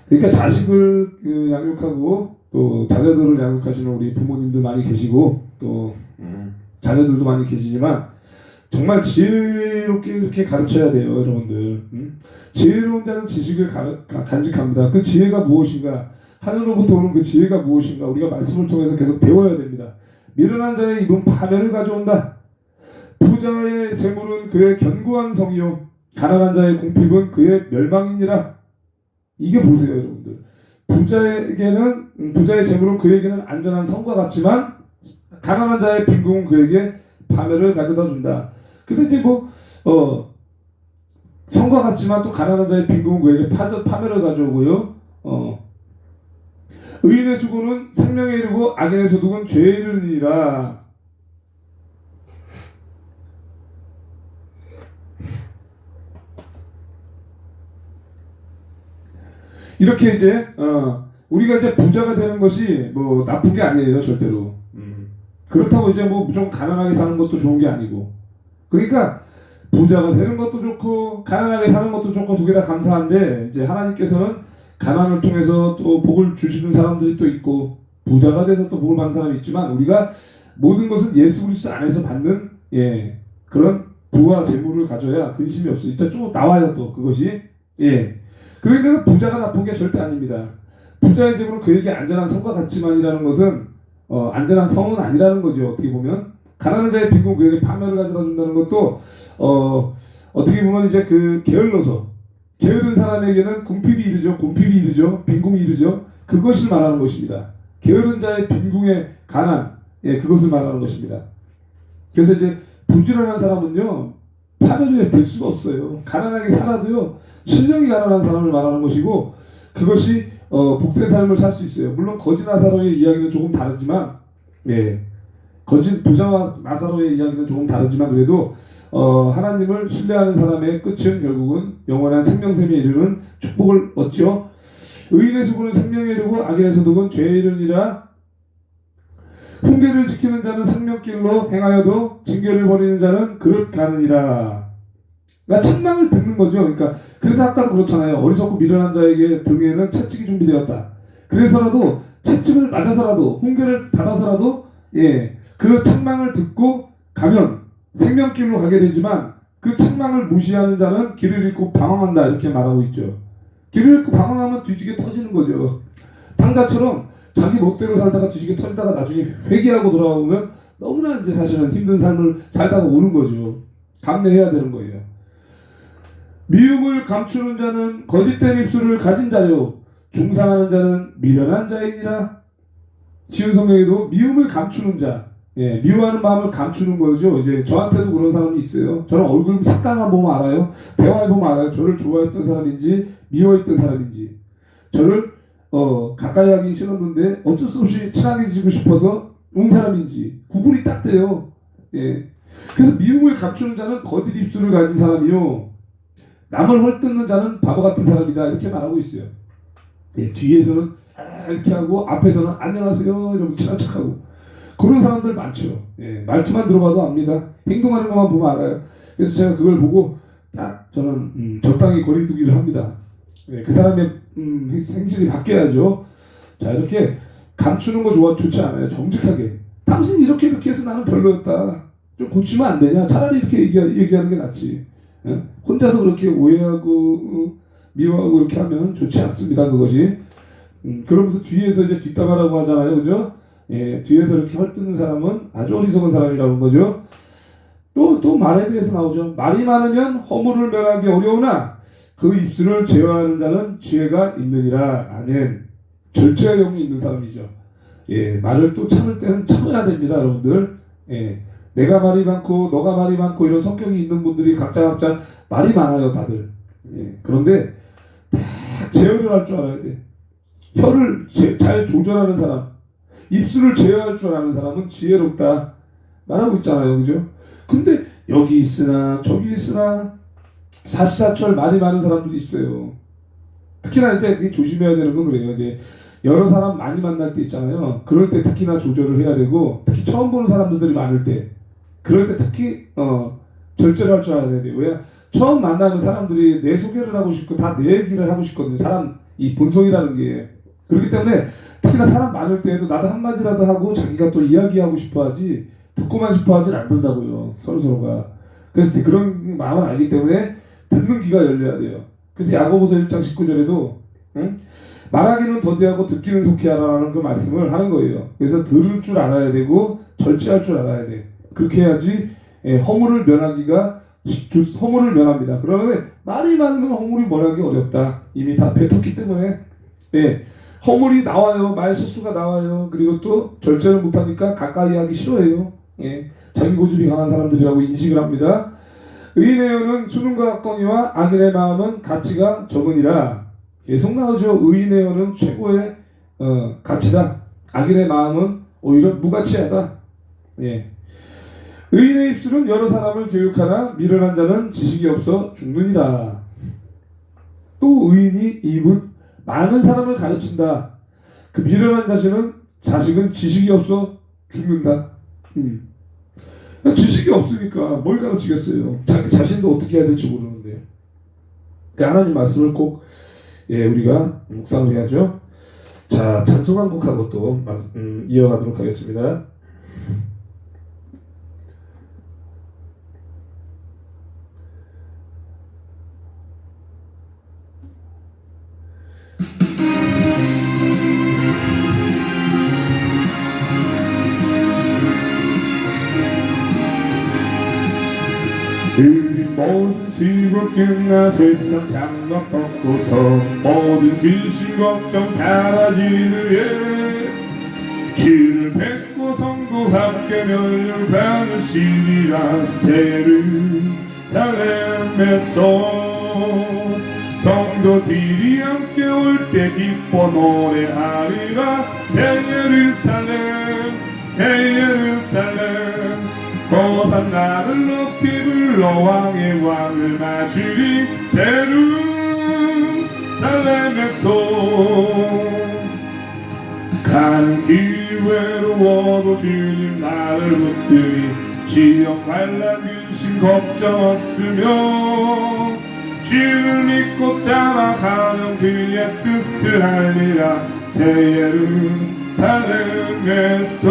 그러니까 자식을 양육하고 또 자녀들을 양육하시는 우리 부모님들 많이 계시고 또 자녀들도 많이 계시지만 정말 지혜롭게 이렇게 가르쳐야 돼요, 여러분들. 지혜로운 자는 지식을 간직합니다. 그 지혜가 무엇인가? 하늘로부터 오는 그 지혜가 무엇인가? 우리가 말씀을 통해서 계속 배워야 됩니다. 미련한 자의 입은 파멸을 가져온다. 부자의 재물은 그의 견고한 성이요 가난한 자의 궁핍은 그의 멸망이니라. 이게 보세요, 여러분들. 부자의 재물은 그에게는 안전한 성과 같지만 가난한 자의 빈궁은 그에게 파멸을 가져다 준다. 근데 이제 성과 같지만 또 가난한 자의 빈궁은 그에게 파멸을 가져오고요. 의인의 수고는 생명에 이르고 악인의 소득은 죄에 이르니라. 이렇게 이제 우리가 이제 부자가 되는 것이 뭐 나쁜 게 아니에요, 절대로. 그렇다고 이제 뭐 무조건 가난하게 사는 것도 좋은 게 아니고. 그러니까 부자가 되는 것도 좋고 가난하게 사는 것도 좋고 두 개 다 감사한데 이제 하나님께서는 가난을 통해서 또 복을 주시는 사람들이 또 있고 부자가 돼서 또 복을 받는 사람이 있지만 우리가 모든 것은 예수 그리스도 안에서 받는 그런 부와 재물을 가져야 근심이 없어요. 이따 좀 나와요 또 그것이. 그러니까 부자가 나쁜 게 절대 아닙니다. 부자의 재물은 그에게 안전한 성과 같지만이라는 것은 안전한 성은 아니라는 거죠. 어떻게 보면 가난한 자의 빈궁 그에게 파멸을 가져다 준다는 것도 어떻게 보면 이제 그 게으른 사람에게는 궁핍이 이르죠. 궁핍이 이르죠. 빈궁이 이르죠. 그것을 말하는 것입니다. 게으른 자의 빈궁의 가난, 그것을 말하는 것입니다. 그래서 이제 부지런한 사람은요 파멸이 될 수가 없어요. 가난하게 살아도요 신령이 가난한 사람을 말하는 것이고 그것이 복된 삶을 살 수 있어요. 물론 거지 나사로의 이야기는 조금 다르지만 거지 부자와 나사로의 이야기는 조금 다르지만 그래도 하나님을 신뢰하는 사람의 끝은 결국은 영원한 생명샘에 이르는 축복을 얻죠. 의인의 수고는 생명에 이르고 악인의 소득은 죄에 이르니라. 훈계를 지키는 자는 생명길로 행하여도 징계를 버리는 자는 그릇 가느니라. 그러니까 책망을 듣는 거죠. 그러니까 그래서 아까도 그렇잖아요. 어리석고 미련한 자에게 등에는 채찍이 준비되었다. 그래서라도 채찍을 맞아서라도 훈계를 받아서라도 그 책망을 듣고 가면 생명길로 가게 되지만 그 책망을 무시하는 자는 길을 잃고 방황한다 이렇게 말하고 있죠. 길을 잃고 방황하면 뒤지게 터지는 거죠. 당자처럼 자기 멋대로 살다가 뒤지게 터지다가 나중에 회개하고 돌아오면 너무나 이제 사실은 힘든 삶을 살다가 오는 거죠. 감내해야 되는 거예요. 미움을 감추는 자는 거짓된 입술을 가진 자요 중상하는 자는 미련한 자이니라. 지은 성경에도 미움을 감추는 자, 미워하는 마음을 감추는 거죠. 이제 저한테도 그런 사람이 있어요. 저는 얼굴 색깔만 보면 알아요. 대화해 보면 알아요. 저를 좋아했던 사람인지 미워했던 사람인지. 저를 가까이 하기 싫었는데 어쩔 수 없이 친하게 지고 싶어서 온 사람인지 구분이 딱 돼요. 그래서 미움을 감추는 자는 거짓 입술을 가진 사람이요 남을 헐뜯는 자는 바보 같은 사람이다 이렇게 말하고 있어요. 뒤에서는 이렇게 하고 앞에서는 안녕하세요 이러고 친한 척하고 그런 사람들 많죠. 말투만 들어봐도 압니다. 행동하는 것만 보면 알아요. 그래서 제가 그걸 보고 딱 저는 적당히 거리두기를 합니다. 그 사람의 행실이 바뀌어야죠. 자 이렇게 감추는 거 좋지 않아요. 정직하게 당신이 이렇게 해서 나는 별로였다. 좀 고치면 안 되냐? 차라리 이렇게 얘기하는 게 낫지. 혼자서 그렇게 오해하고 미워하고 이렇게 하면 좋지 않습니다. 그것이. 그러면서 뒤에서 이제 뒷담화라고 하잖아요. 그죠? 뒤에서 이렇게 헐뜯는 사람은 아주 어리석은 사람이라는 거죠. 또 말에 대해서 나오죠. 말이 많으면 허물을 면하기 어려우나 그 입술을 제어하는 자는 지혜가 있느니라. 아멘. 절제가 영이 있는 사람이죠. 말을 또 참을 때는 참아야 됩니다. 여러분들. 내가 말이 많고 너가 말이 많고 이런 성격이 있는 분들이 각자 말이 많아요. 다들. 그런데 다 제어를 할 줄 알아야 돼. 혀를 잘 조절하는 사람, 입술을 제어할 줄 아는 사람은 지혜롭다 말하고 있잖아요, 그죠? 근데 여기 있으나 저기 있으나 사시사철 말이 많은 사람들이 있어요. 특히나 이제 그게 조심해야 되는 건 그래요. 이제 여러 사람 많이 만날 때 있잖아요. 그럴 때 특히나 조절을 해야 되고, 특히 처음 보는 사람들이 많을 때, 그럴 때 특히 절제를 할 줄 알아야 돼요. 왜? 처음 만나는 사람들이 내 소개를 하고 싶고 다 내 얘기를 하고 싶거든요. 사람 이 본성이라는 게. 그렇기 때문에 특히나 사람 많을 때에도 나도 한마디라도 하고 자기가 또 이야기하고 싶어하지 듣고만 싶어하진 않는다고요. 서로가. 그래서 그런 마음을 알기 때문에 듣는 귀가 열려야 돼요. 그래서 야고보서 1장 19절에도 말하기는 더디하고 듣기는 속히 하라라는 그 말씀을 하는 거예요. 그래서 들을 줄 알아야 되고 절제할 줄 알아야 돼. 그렇게 해야지 허물을 면합니다. 그러는데 말이 많으면 허물이 면하기 어렵다. 이미 다 뱉었기 때문에 허물이 나와요. 말 실수가 나와요. 그리고 또 절제를 못하니까 가까이 하기 싫어해요. 자기 고집이 강한 사람들이라고 인식을 합니다. 의인의 혀는 수능과 악건이와 악인의 마음은 가치가 적으니라. 계속 나오죠. 의인의 혀는 최고의 가치다. 악인의 마음은 오히려 무가치하다. 의인의 입술은 여러 사람을 교육하나 미련한 자는 지식이 없어 죽느니라. 또 의인이 입은 많은 사람을 가르친다. 그 미련한 자식은 지식이 없어 죽는다. 지식이 없으니까 뭘 가르치겠어요. 자기 자신도 어떻게 해야 될지 모르는데. 그 하나님 말씀을 꼭 우리가 묵상을 해야죠. 자, 찬송 한 곡하고 또 이어가도록 하겠습니다. 모든 시골 끝나 세상 장막 걷고서 모든 근심 걱정 사라지느에 주를 뵙고 성도 함께 멸렬 받으시리라. 예루살렘에서 성도들이 함께 올 때 기뻐 노래하리라. 새 예루살렘 호산나를 높이 불러 왕의 왕을 맞으리. 예루살렘에서 가는 길 외로워도 주님 나를 붙들이. 지역 반란 근심 걱정 없으며 주를 믿고 따라가면 그의 뜻을 알리라. 새 예루살렘에서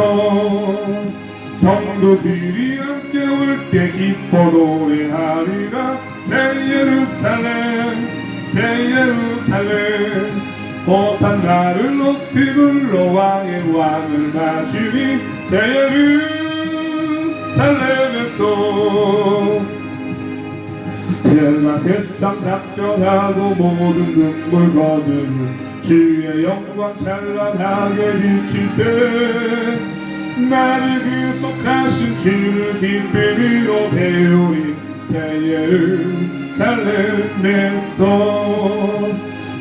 성도들이 함께 올 때 기뻐 노래하리라. 새 예루살렘 호산나를 높이 불러 왕의 왕을 맞으리. 새 예루살렘에서天나 세상 작정하고 모든 눈물 거두는 주의 영광 찬란하게 비칠 때 나를 구속하신 주를 기쁨으로 배우리. 새 예루살렘에서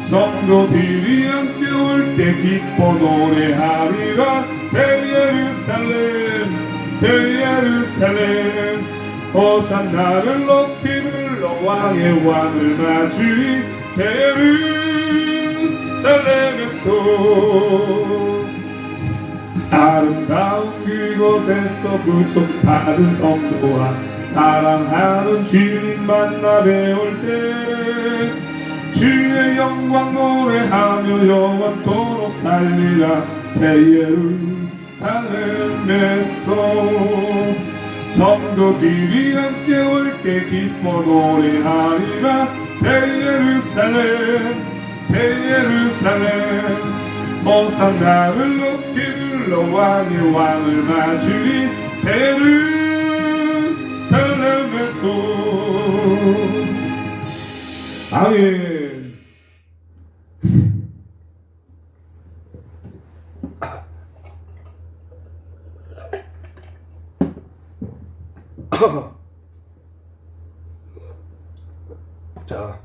성도들이 함께 올 때 기뻐 노래하리라. 새 예루살렘 호산나를 높이 불러 왕의 왕을 맞으리. 새 예루살렘에서 아름다운 그곳에서 구속받은 성도와 사랑하는 주님 만나 배울 때 주의 영광 노래하며 영원토록 살리라. 새 예루살렘에서 성도들이 함께 올 때 기뻐 노래하리라. 새 예루살렘 호산나를 높이 불러 왕의 왕을 맞으리. 새 예루살렘에서 아멘. 자,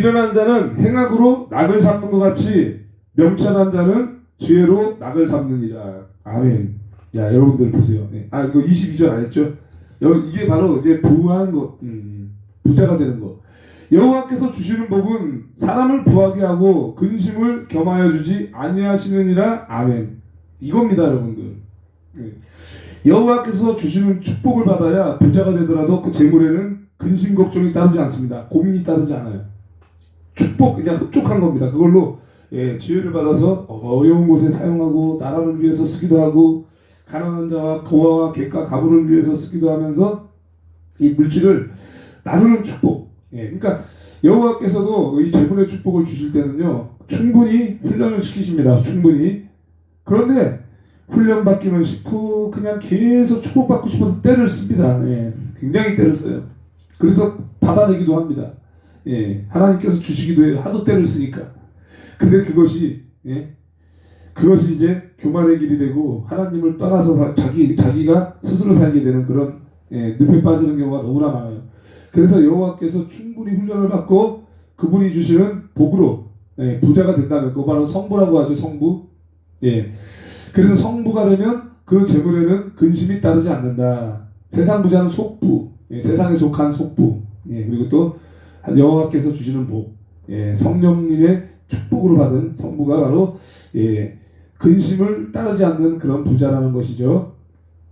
미련한 자는 행악으로 낙을 잡는 것 같이 명철한 자는 지혜로 낙을 잡느니라. 아멘. 야, 여러분들 보세요. 이거 22절 안 했죠? 이게 바로 이제 부한 것, 부자가 되는 것. 여호와께서 주시는 복은 사람을 부하게 하고 근심을 겸하여 주지 아니하시느니라. 아멘. 이겁니다, 여러분들. 여호와께서 주시는 축복을 받아야 부자가 되더라도 그 재물에는 근심 걱정이 따르지 않습니다. 고민이 따르지 않아요. 축복, 그냥 흡족한 겁니다. 그걸로 지혜를 받아서 어려운 곳에 사용하고 나라를 위해서 쓰기도 하고 가난한 자와 고아와 객과 가부를 위해서 쓰기도 하면서 이 물질을 나누는 축복. 그러니까 여호와께서도 이 재물의 축복을 주실 때는요 충분히 훈련을 시키십니다. 충분히. 그런데 훈련 받기는 싫고 그냥 계속 축복받고 싶어서 때를 씁니다. 굉장히 때를 써요. 그래서 받아내기도 합니다. 하나님께서 주시기도 해요. 하도 때를 쓰니까. 근데 그것이 이제 교만의 길이 되고 하나님을 떠나서 자기가 스스로 살게 되는 그런 늪에 빠지는 경우가 너무나 많아요. 그래서 여호와께서 충분히 훈련을 받고 그분이 주시는 복으로 부자가 된다면 그거 바로 성부라고 하죠. 성부. 그래서 성부가 되면 그 재물에는 근심이 따르지 않는다. 세상 부자는 속부, 세상에 속한 속부. 그리고 또 여호와께서 주시는 복, 성령님의 축복으로 받은 성부가 바로 근심을 따르지 않는 그런 부자라는 것이죠.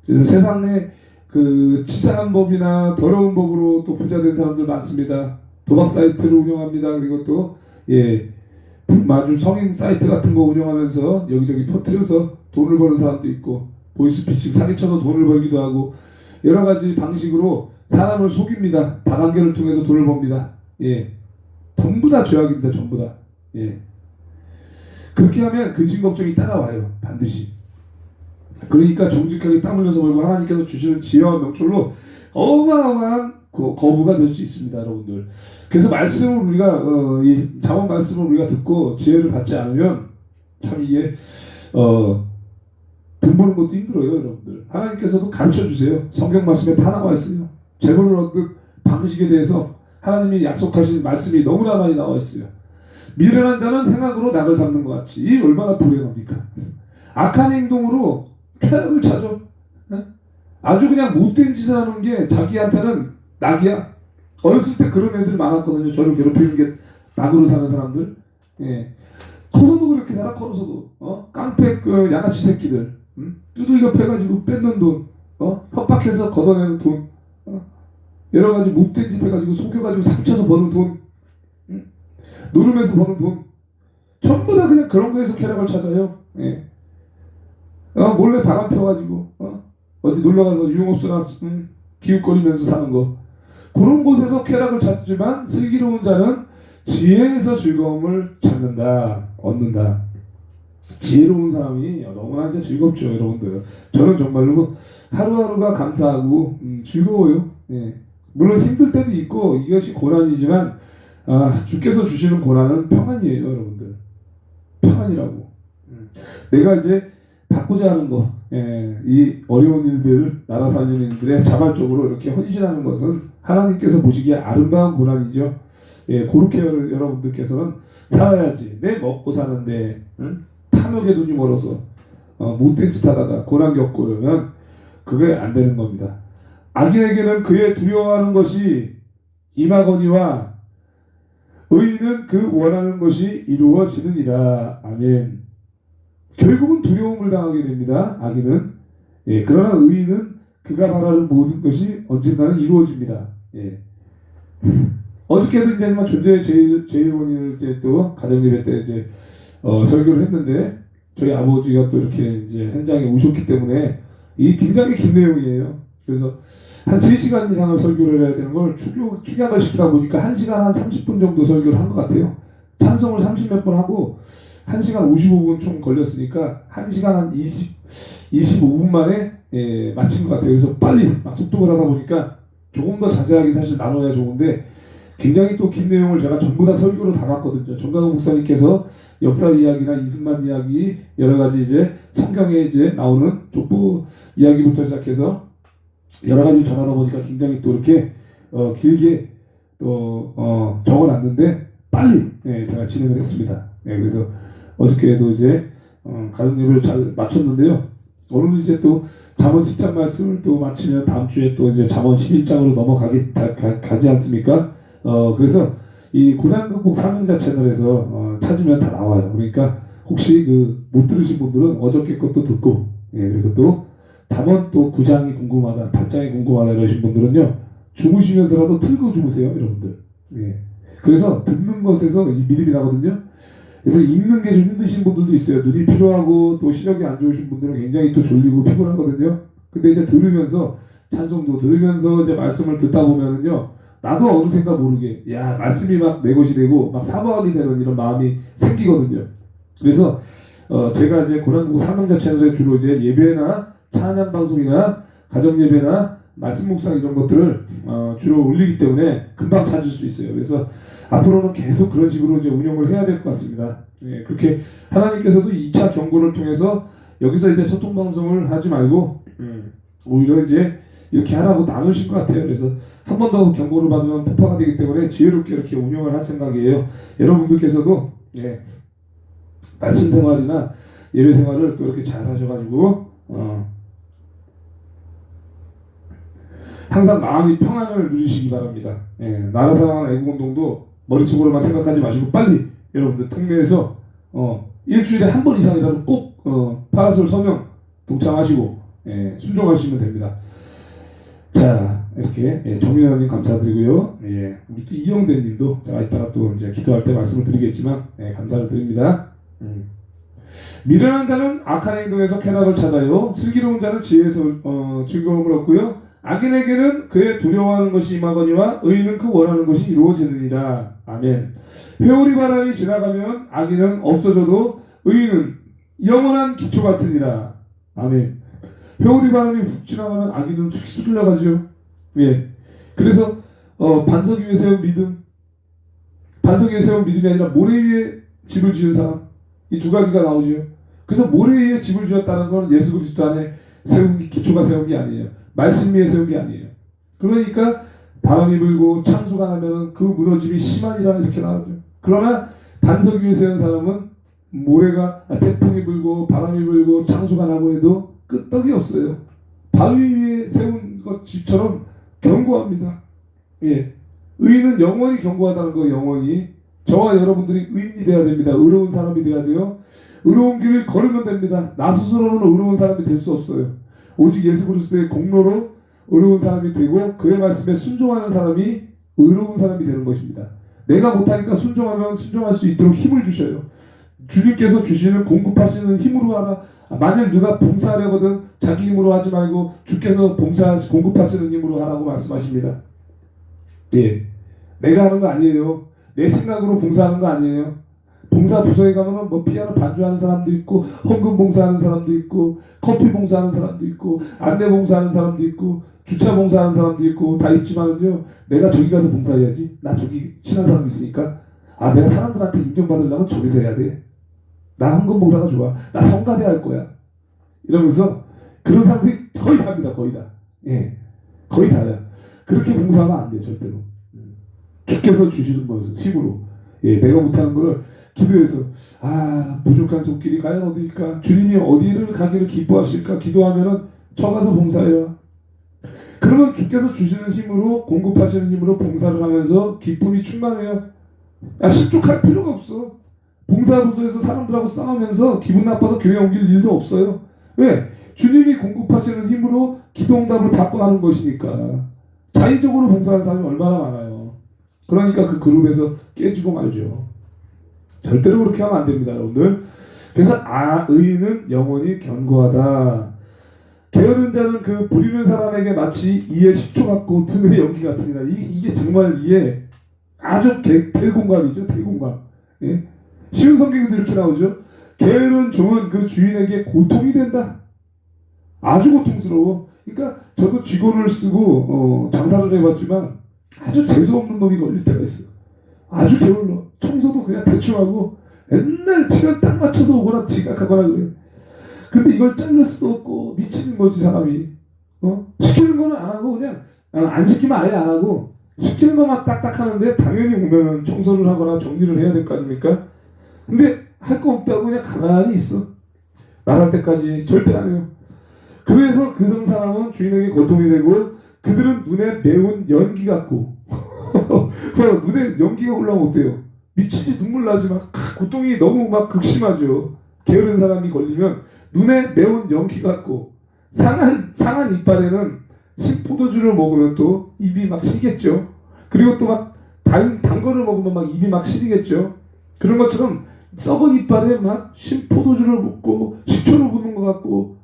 그래서 세상에 그 치사한 법이나 더러운 법으로 또 부자 된 사람들 많습니다. 도박 사이트를 운영합니다. 그리고 또 아주 성인 사이트 같은 거 운영하면서 여기저기 퍼뜨려서 돈을 버는 사람도 있고 보이스피싱 사기쳐서 돈을 벌기도 하고 여러 가지 방식으로 사람을 속입니다. 다단계를 통해서 돈을 법니다. 전부 다 죄악입니다. 전부 다. 그렇게 하면 근심 걱정이 따라와요. 반드시. 그러니까 정직하게 땀 흘려서 벌고 하나님께서 주시는 지혜와 명철로 어마어마한 거부가 될 수 있습니다, 여러분들. 그래서 말씀을 우리가 이 잠언 말씀을 우리가 듣고 지혜를 받지 않으면 참 이게 돈 버는 것도 힘들어요, 여러분들. 하나님께서도 가르쳐 주세요. 성경 말씀에 다 나와 있어요. 재물을 얻는 방식에 대해서 하나님이 약속하신 말씀이 너무나 많이 나와 있어요. 미련한 자는 행악으로 낙을 잡는 것 같이. 이 얼마나 불행합니까? 악한 행동으로 쾌락을 찾아. 아주 그냥 못된 짓을 하는 게 자기한테는 낙이야. 어렸을 때 그런 애들 많았거든요. 저를 괴롭히는 게 낙으로 사는 사람들. 커서도 그렇게 살아. 커서도 깡패 양아치 새끼들. 두들겨 패가지고 뺏는 돈, 협박해서 걷어내는 돈, 여러 가지 못된 짓 해가지고 속여가지고 사기쳐서 버는 돈, 노름에서 버는 돈, 전부 다 그냥 그런 거에서 쾌락을 찾아요. 몰래 바람 펴가지고 어디 놀러가서 유흥업소나 기웃거리면서 사는 거, 그런 곳에서 쾌락을 찾지만 슬기로운 자는 지혜에서 즐거움을 찾는다, 얻는다. 지혜로운 사람이 너무나 이제 즐겁죠, 여러분들. 저는 정말로 하루하루가 감사하고 즐거워요. 물론 힘들 때도 있고 이것이 고난이지만 주께서 주시는 고난은 평안이에요, 여러분들. 평안이라고. 내가 이제 받고자 하는 거, 이 어려운 일들, 나라 살리는 일들에 자발적으로 이렇게 헌신하는 것은 하나님께서 보시기에 아름다운 고난이죠. 그렇게 여러분들께서는 살아야지. 내 먹고 사는데 탐욕의 눈이 멀어서 못된 짓 하다가 고난 겪고 그러면 그게 안 되는 겁니다. 악인에게는 그의 두려워하는 것이 임하거니와 의인은 그 원하는 것이 이루어지느니라. 아멘. 결국은 두려움을 당하게 됩니다. 악인은. 그러나 의인은 그가 바라는 모든 것이 언젠가는 이루어집니다. 어저께도 이제 존재의 제일 원인을 이제 또 가정예배 때 이제 설교를 했는데 저희 아버지가 또 이렇게 이제 현장에 오셨기 때문에 이 굉장히 긴 내용이에요. 그래서 한 3시간 이상을 설교를 해야 되는 걸 축약을 시키다 보니까 1시간 한 30분 정도 설교를 한 것 같아요. 찬송을 30몇 번 하고 1시간 55분 총 걸렸으니까 1시간 한 25분 만에 마친 것 같아요. 그래서 빨리 막 속독을 하다 보니까 조금 더 자세하게 사실 나눠야 좋은데 굉장히 또 긴 내용을 제가 전부 다 설교로 담았거든요. 정강호 목사님께서 역사 이야기나 이승만 이야기, 여러 가지 이제 성경에 이제 나오는 족보 이야기부터 시작해서 여러 가지를 전하다 보니까 굉장히 또 이렇게 길게 또 적어놨는데 빨리 제가 진행을 했습니다. 그래서 어저께도 이제 가정예배를 잘 마쳤는데요. 오늘 이제 또 잠언 10장 말씀을 또 마치면 다음 주에 또 이제 잠언 11장으로 가지 않습니까? 그래서 이 고난극복 사명자 채널에서 찾으면 다 나와요. 그러니까 혹시 못 들으신 분들은 어저께 것도 듣고, 그리고 또 잠언 또 9장이 궁금하다, 8장이 궁금하다 이러신 분들은요, 주무시면서라도 틀고 주무세요, 여러분들. 그래서 듣는 것에서 이 믿음이 나거든요. 그래서 읽는 게 좀 힘드신 분들도 있어요. 눈이 피로하고 또 시력이 안 좋으신 분들은 굉장히 또 졸리고 피곤하거든요. 근데 이제 들으면서 찬송도 들으면서 이제 말씀을 듣다 보면은요, 나도 어느샌가 모르게 말씀이 막 내 것이 되고 막 사모하게 되는 이런 마음이 생기거든요. 그래서 제가 이제 고난극복 사명자 채널에 주로 이제 예배나 찬양 방송이나 가정 예배나 말씀 묵상 이런 것들을 주로 올리기 때문에 금방 찾을 수 있어요. 그래서 앞으로는 계속 그런 식으로 이제 운영을 해야 될 것 같습니다. 그렇게 하나님께서도 2차 경고를 통해서 여기서 이제 소통 방송을 하지 말고 오히려 이제 이렇게 하라고 나누신 것 같아요. 그래서 한 번 더 경고를 받으면 폭파가 되기 때문에 지혜롭게 이렇게 운영을 할 생각이에요. 여러분들께서도 말씀 생활이나 예배 생활을 또 이렇게 잘 하셔가지고 항상 마음이 평안을 누리시기 바랍니다. 나라 사랑하는 애국운동도 머릿속으로만 생각하지 마시고 빨리 여러분들 통내에서 일주일에 한 번 이상이라도 꼭 파라솔 서명 동참하시고 순종하시면 됩니다. 자, 이렇게 정민아님 감사드리고요. 우리 또 이영대님도 제가 이따가 또 이제 기도할 때 말씀을 드리겠지만 감사를 드립니다. 미련한 자는 악한 행동에서 쾌락을 찾아요. 슬기로운 자는 지혜에서 즐거움을 얻고요. 악인에게는 그의 두려워하는 것이 임하거니와 의인은 그 원하는 것이 이루어지느니라. 아멘. 회오리 바람이 지나가면 악인은 없어져도 의인은 영원한 기초 같으니라. 아멘. 회오리 바람이 훅 지나가면 악인은 훅 휘둘려가죠. 그래서 반석 위에 세운 믿음, 반석 위에 세운 믿음이 아니라 모래 위에 집을 지은 사람, 이 두 가지가 나오죠. 그래서 모래 위에 집을 지었다는 건 예수 그리스도 안에 기초가 세운 게 아니에요. 말씀 위에 세운 게 아니에요. 그러니까 바람이 불고 창수가 나면 그 무너짐이 심하니라 이렇게 나오죠. 그러나 반석 위에 세운 사람은 태풍이 불고 바람이 불고 창수가 나고 해도 끄떡이 없어요. 바위 위에 세운 것 집처럼 견고합니다. 의인은 영원히 견고하다는 거, 영원히. 저와 여러분들이 의인이 되어야 됩니다. 의로운 사람이 되어야 돼요. 의로운 길을 걸으면 됩니다. 나 스스로는 의로운 사람이 될 수 없어요. 오직 예수 그리스도의 공로로 의로운 사람이 되고 그의 말씀에 순종하는 사람이 의로운 사람이 되는 것입니다. 내가 못하니까 순종하면 순종할 수 있도록 힘을 주셔요. 주님께서 주시는 공급하시는 힘으로 하라. 만일 누가 봉사하려거든 자기 힘으로 하지 말고 주께서 공급하시는 힘으로 하라고 말씀하십니다. 내가 하는 거 아니에요. 내 생각으로 봉사하는 거 아니에요. 봉사 부서에 가면은 피아노 반주하는 사람도 있고, 헌금 봉사하는 사람도 있고, 커피 봉사하는 사람도 있고, 안내 봉사하는 사람도 있고, 주차 봉사하는 사람도 있고, 다 있지만은요, 내가 저기 가서 봉사해야지. 나 저기 친한 사람 있으니까. 내가 사람들한테 인정받으려면 저기서 해야 돼. 나 헌금 봉사가 좋아. 나 성가대 할 거야. 이러면서 그런 사람들이 거의 다입니다. 거의 다. 거의 다야. 그렇게 봉사하면 안 돼, 절대로. 주께서 주시는 것을 힘으로. 내가 못하는 거를 기도해서 부족한 손길이 과연 어디일까? 주님이 어디를 가기를 기뻐하실까? 기도하면은 저 가서 봉사해요. 그러면 주께서 주시는 힘으로 공급하시는 힘으로 봉사를 하면서 기쁨이 충만해요. 실족할 필요가 없어. 봉사부서에서 사람들하고 싸우면서 기분 나빠서 교회 옮길 일도 없어요. 왜? 주님이 공급하시는 힘으로 기도응답을 받고 하는 것이니까. 자의적으로 봉사하는 사람이 얼마나 많아요. 그러니까 그 그룹에서 깨지고 말죠. 절대로 그렇게 하면 안 됩니다, 여러분들. 그래서 의인은 영원히 견고하다. 게으른 자는 그 부리는 사람에게 마치 이에 식초 같고 등의 연기 같으니라. 이게 정말 이에 아주 대공감이죠. 대공감. 쉬운 성경에도 이렇게 나오죠. 게으른 종은 그 주인에게 고통이 된다. 아주 고통스러워. 그러니까 저도 쥐곤을 쓰고 장사를 해봤지만 아주 재수없는 놈이 걸릴 때가 있어. 아주 게을러. 청소도 그냥 대충 하고 맨날 시간 딱 맞춰서 오거나 지각하거나 그래. 근데 이걸 잘릴 수도 없고 미치는 거지 사람이. 시키는 거는 안 하고 그냥 안 시키면 아예 안 하고 시키는 것만 딱딱 하는데 당연히 오면은 청소를 하거나 정리를 해야 될 거 아닙니까? 근데 할 거 없다고 그냥 가만히 있어. 말할 때까지 절대 안 해요. 그래서 그 사람은 주인에게 고통이 되고 그들은 눈에 매운 연기 같고 눈에 연기가 올라오면 어때요? 미치지 눈물 나지 막 고통이 너무 막 극심하죠. 게으른 사람이 걸리면 눈에 매운 연기 같고 상한 이빨에는 신포도주를 먹으면 또 입이 막 시겠죠. 그리고 또 막 단 거를 먹으면 막 입이 막 시리겠죠. 그런 것처럼 썩은 이빨에 막 신포도주를 붓고 식초를 붓는 것 같고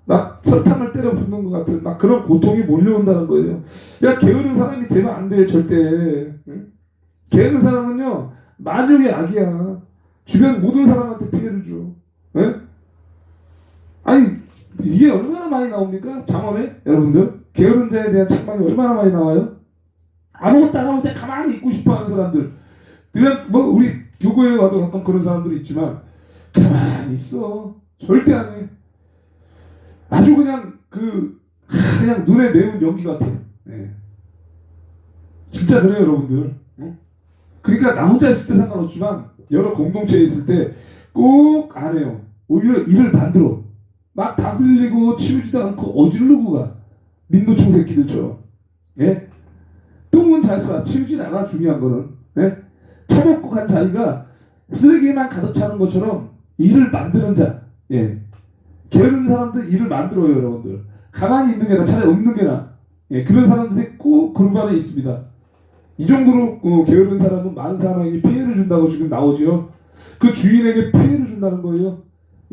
막 설탕을 때려 붓는 것 같은 막 그런 고통이 몰려온다는 거예요. 야, 게으른 사람이 되면 안 돼, 절대. 응? 게으른 사람은요 만유의 악이야. 주변 모든 사람한테 피해를 줘. 응? 아니 이게 얼마나 많이 나옵니까? 잠언에 여러분들 게으른 자에 대한 책망이 얼마나 많이 나와요? 아무것도 안 하고 그냥 가만히 있고 싶어하는 사람들. 그냥 뭐 우리 교구에 와도 가끔 그런 사람들이 있지만 가만히 있어. 절대 안 해. 아주 그냥 그냥 눈에 매운 연기 같아요. 네. 진짜 그래요, 여러분들. 그러니까 나 혼자 있을 때 상관없지만 여러 공동체에 있을 때 꼭 안 해요. 오히려 일을 만들어. 막 다 흘리고 치우지도 않고 어질르고 가. 민노총 새끼들처럼. 예? 똥은 잘 싸. 치우진 않아. 중요한 거는. 예? 처먹고 간 자기가 쓰레기만 가득 차는 것처럼 일을 만드는 자. 예. 게으른 사람들 일을 만들어요, 여러분들. 가만히 있는 게 나아. 차라리 없는 게 나아. 예. 그런 사람들이 꼭 그룹 안에 있습니다. 이 정도로 게으른 사람은 많은 사람에게 피해를 준다고 지금 나오지요. 그 주인에게 피해를 준다는 거예요.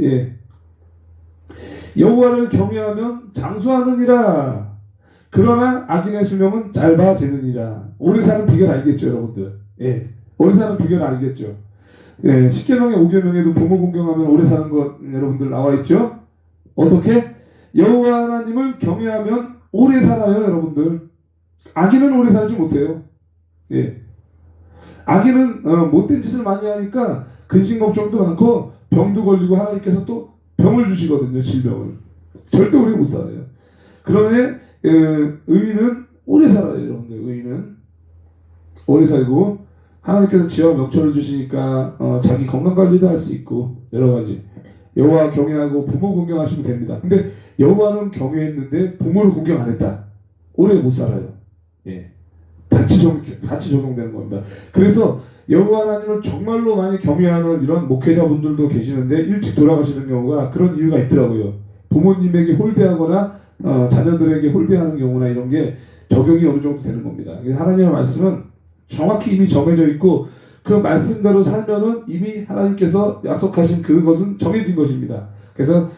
예. 여호와를 경외하면 장수하느니라. 그러나 악인의 수명은 짧아지느니라. 오래 사는 비결 알겠죠, 여러분들? 예. 오래 사는 비결 알겠죠? 예. 10계명에 5계명에도 부모 공경하면 오래 사는 것 여러분들 나와 있죠? 어떻게? 여호와 하나님을 경외하면 오래 살아요, 여러분들. 악인은 오래 살지 못해요. 예. 악인은 못된 짓을 많이 하니까 근심 걱정도 많고 병도 걸리고 하나님께서 또 병을 주시거든요. 질병을. 절대 오래 못 살아요. 그러니 의인은 오래 살아요. 여러분들. 의인은 오래 살고 하나님께서 지혜와 명철을 주시니까 자기 건강관리도 할 수 있고 여러가지 여호와 경외하고 부모 공경하시면 됩니다. 근데 여호와는 경외했는데 부모를 공경 안 했다. 오래 못 살아요. 예. 같이 적용되는 겁니다. 그래서 여호와 하나님을 정말로 많이 경외하는 이런 목회자분들도 계시는데 일찍 돌아가시는 경우가 그런 이유가 있더라고요. 부모님에게 홀대하거나 자녀들에게 홀대하는 경우나 이런 게 적용이 어느 정도 되는 겁니다. 하나님의 말씀은 정확히 이미 정해져 있고 그 말씀대로 살면은 이미 하나님께서 약속하신 그것은 정해진 것입니다. 그래서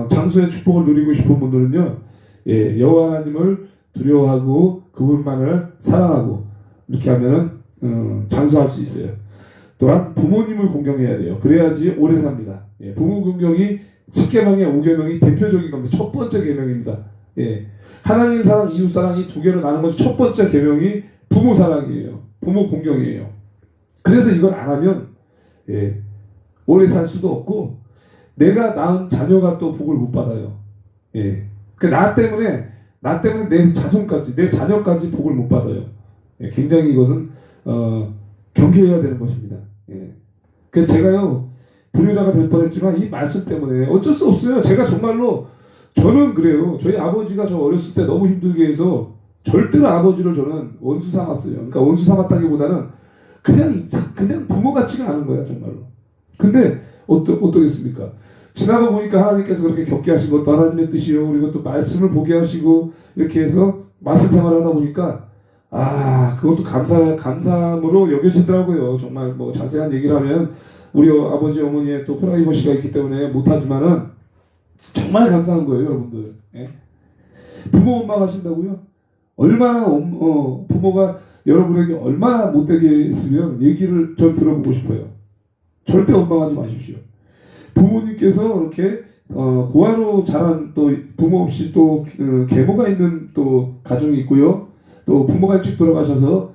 장수의 축복을 누리고 싶은 분들은요, 예, 여호와 하나님을 두려워하고 그분만을 사랑하고 이렇게 하면은 장수할 수 있어요. 또한 부모님을 공경해야 돼요. 그래야지 오래 삽니다. 예, 부모 공경이 10계명의 5계명이 대표적인 겁니다. 첫 번째 계명입니다. 예, 하나님 사랑, 이웃 사랑 이 두 개로 나눈 것이 첫 번째 계명이 부모 사랑이에요. 부모 공경이에요. 그래서 이걸 안 하면 예, 오래 살 수도 없고 내가 낳은 자녀가 또 복을 못 받아요. 예, 나 때문에 내 자손까지, 내 자녀까지 복을 못 받아요. 예, 굉장히 이것은 경계해야 되는 것입니다. 예. 그래서 제가요 불효자가 될 뻔했지만 이 말씀 때문에 어쩔 수 없어요. 제가 정말로 저는 그래요. 저희 아버지가 저 어렸을 때 너무 힘들게 해서 절대로 아버지를 저는 원수 삼았어요. 그러니까 원수 삼았다기보다는 그냥 부모 같지가 않은 거야 정말로. 근데 어떠겠습니까? 지나가 보니까 하나님께서 그렇게 겪게 하신 것도 하나님의 뜻이요. 그리고 또 말씀을 보게 하시고 이렇게 해서 말씀 생활을 하다 보니까 그것도 감사함으로 여겨지더라고요. 정말 뭐 자세한 얘기를 하면 우리 아버지 어머니의 또 프라이버시가 있기 때문에 못하지만은 정말 감사한 거예요, 여러분들. 예? 부모 원망하신다고요? 얼마나 부모가 여러분에게 얼마나 못되게 했으면 얘기를 전 들어보고 싶어요. 절대 원망하지 마십시오. 부모님께서 이렇게 고아로 자란 또 부모 없이 또 계모가 있는 또 가정이 있고요. 또 부모가 일찍 돌아가셔서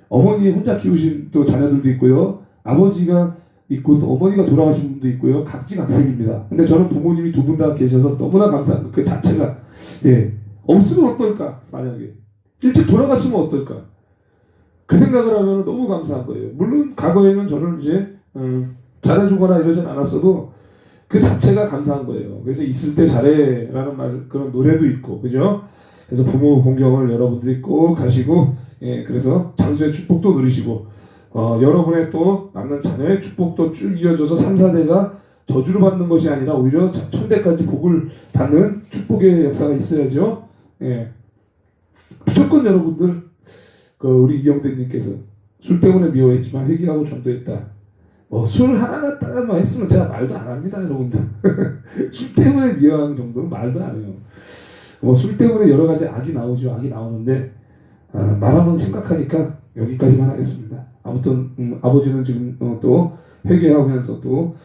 어머니 혼자 키우신 또 자녀들도 있고요. 아버지가 있고 또 어머니가 돌아가신 분도 있고요. 각지각색입니다. 근데 저는 부모님이 두 분 다 계셔서 너무나 감사한 그 자체가 없으면 어떨까 만약에 일찍 돌아갔으면 어떨까? 그 생각을 하면 너무 감사한 거예요. 물론 과거에는 저를 이제 잘해주거나 이러진 않았어도 그 자체가 감사한 거예요. 그래서 있을 때 잘해라는 말, 그런 노래도 있고, 그죠? 그래서 부모 공경을 여러분들이 꼭 하시고, 예, 그래서 장수의 축복도 누리시고, 여러분의 또 남는 자녀의 축복도 쭉 이어져서 3, 4대가 저주를 받는 것이 아니라 오히려 천대까지 복을 받는 축복의 역사가 있어야죠. 예. 무조건 여러분들, 우리 이영대님께서 술 때문에 미워했지만 회개하고 전도했다. 술 하나 갖다가 했으면 제가 말도 안 합니다, 여러분들. 술 때문에 미워하는 정도는 말도 안 해요. 술 때문에 여러 가지 악이 나오죠. 악이 나오는데, 말하면 심각하니까 여기까지만 하겠습니다. 아무튼, 아버지는 지금 또 회개하면서 또,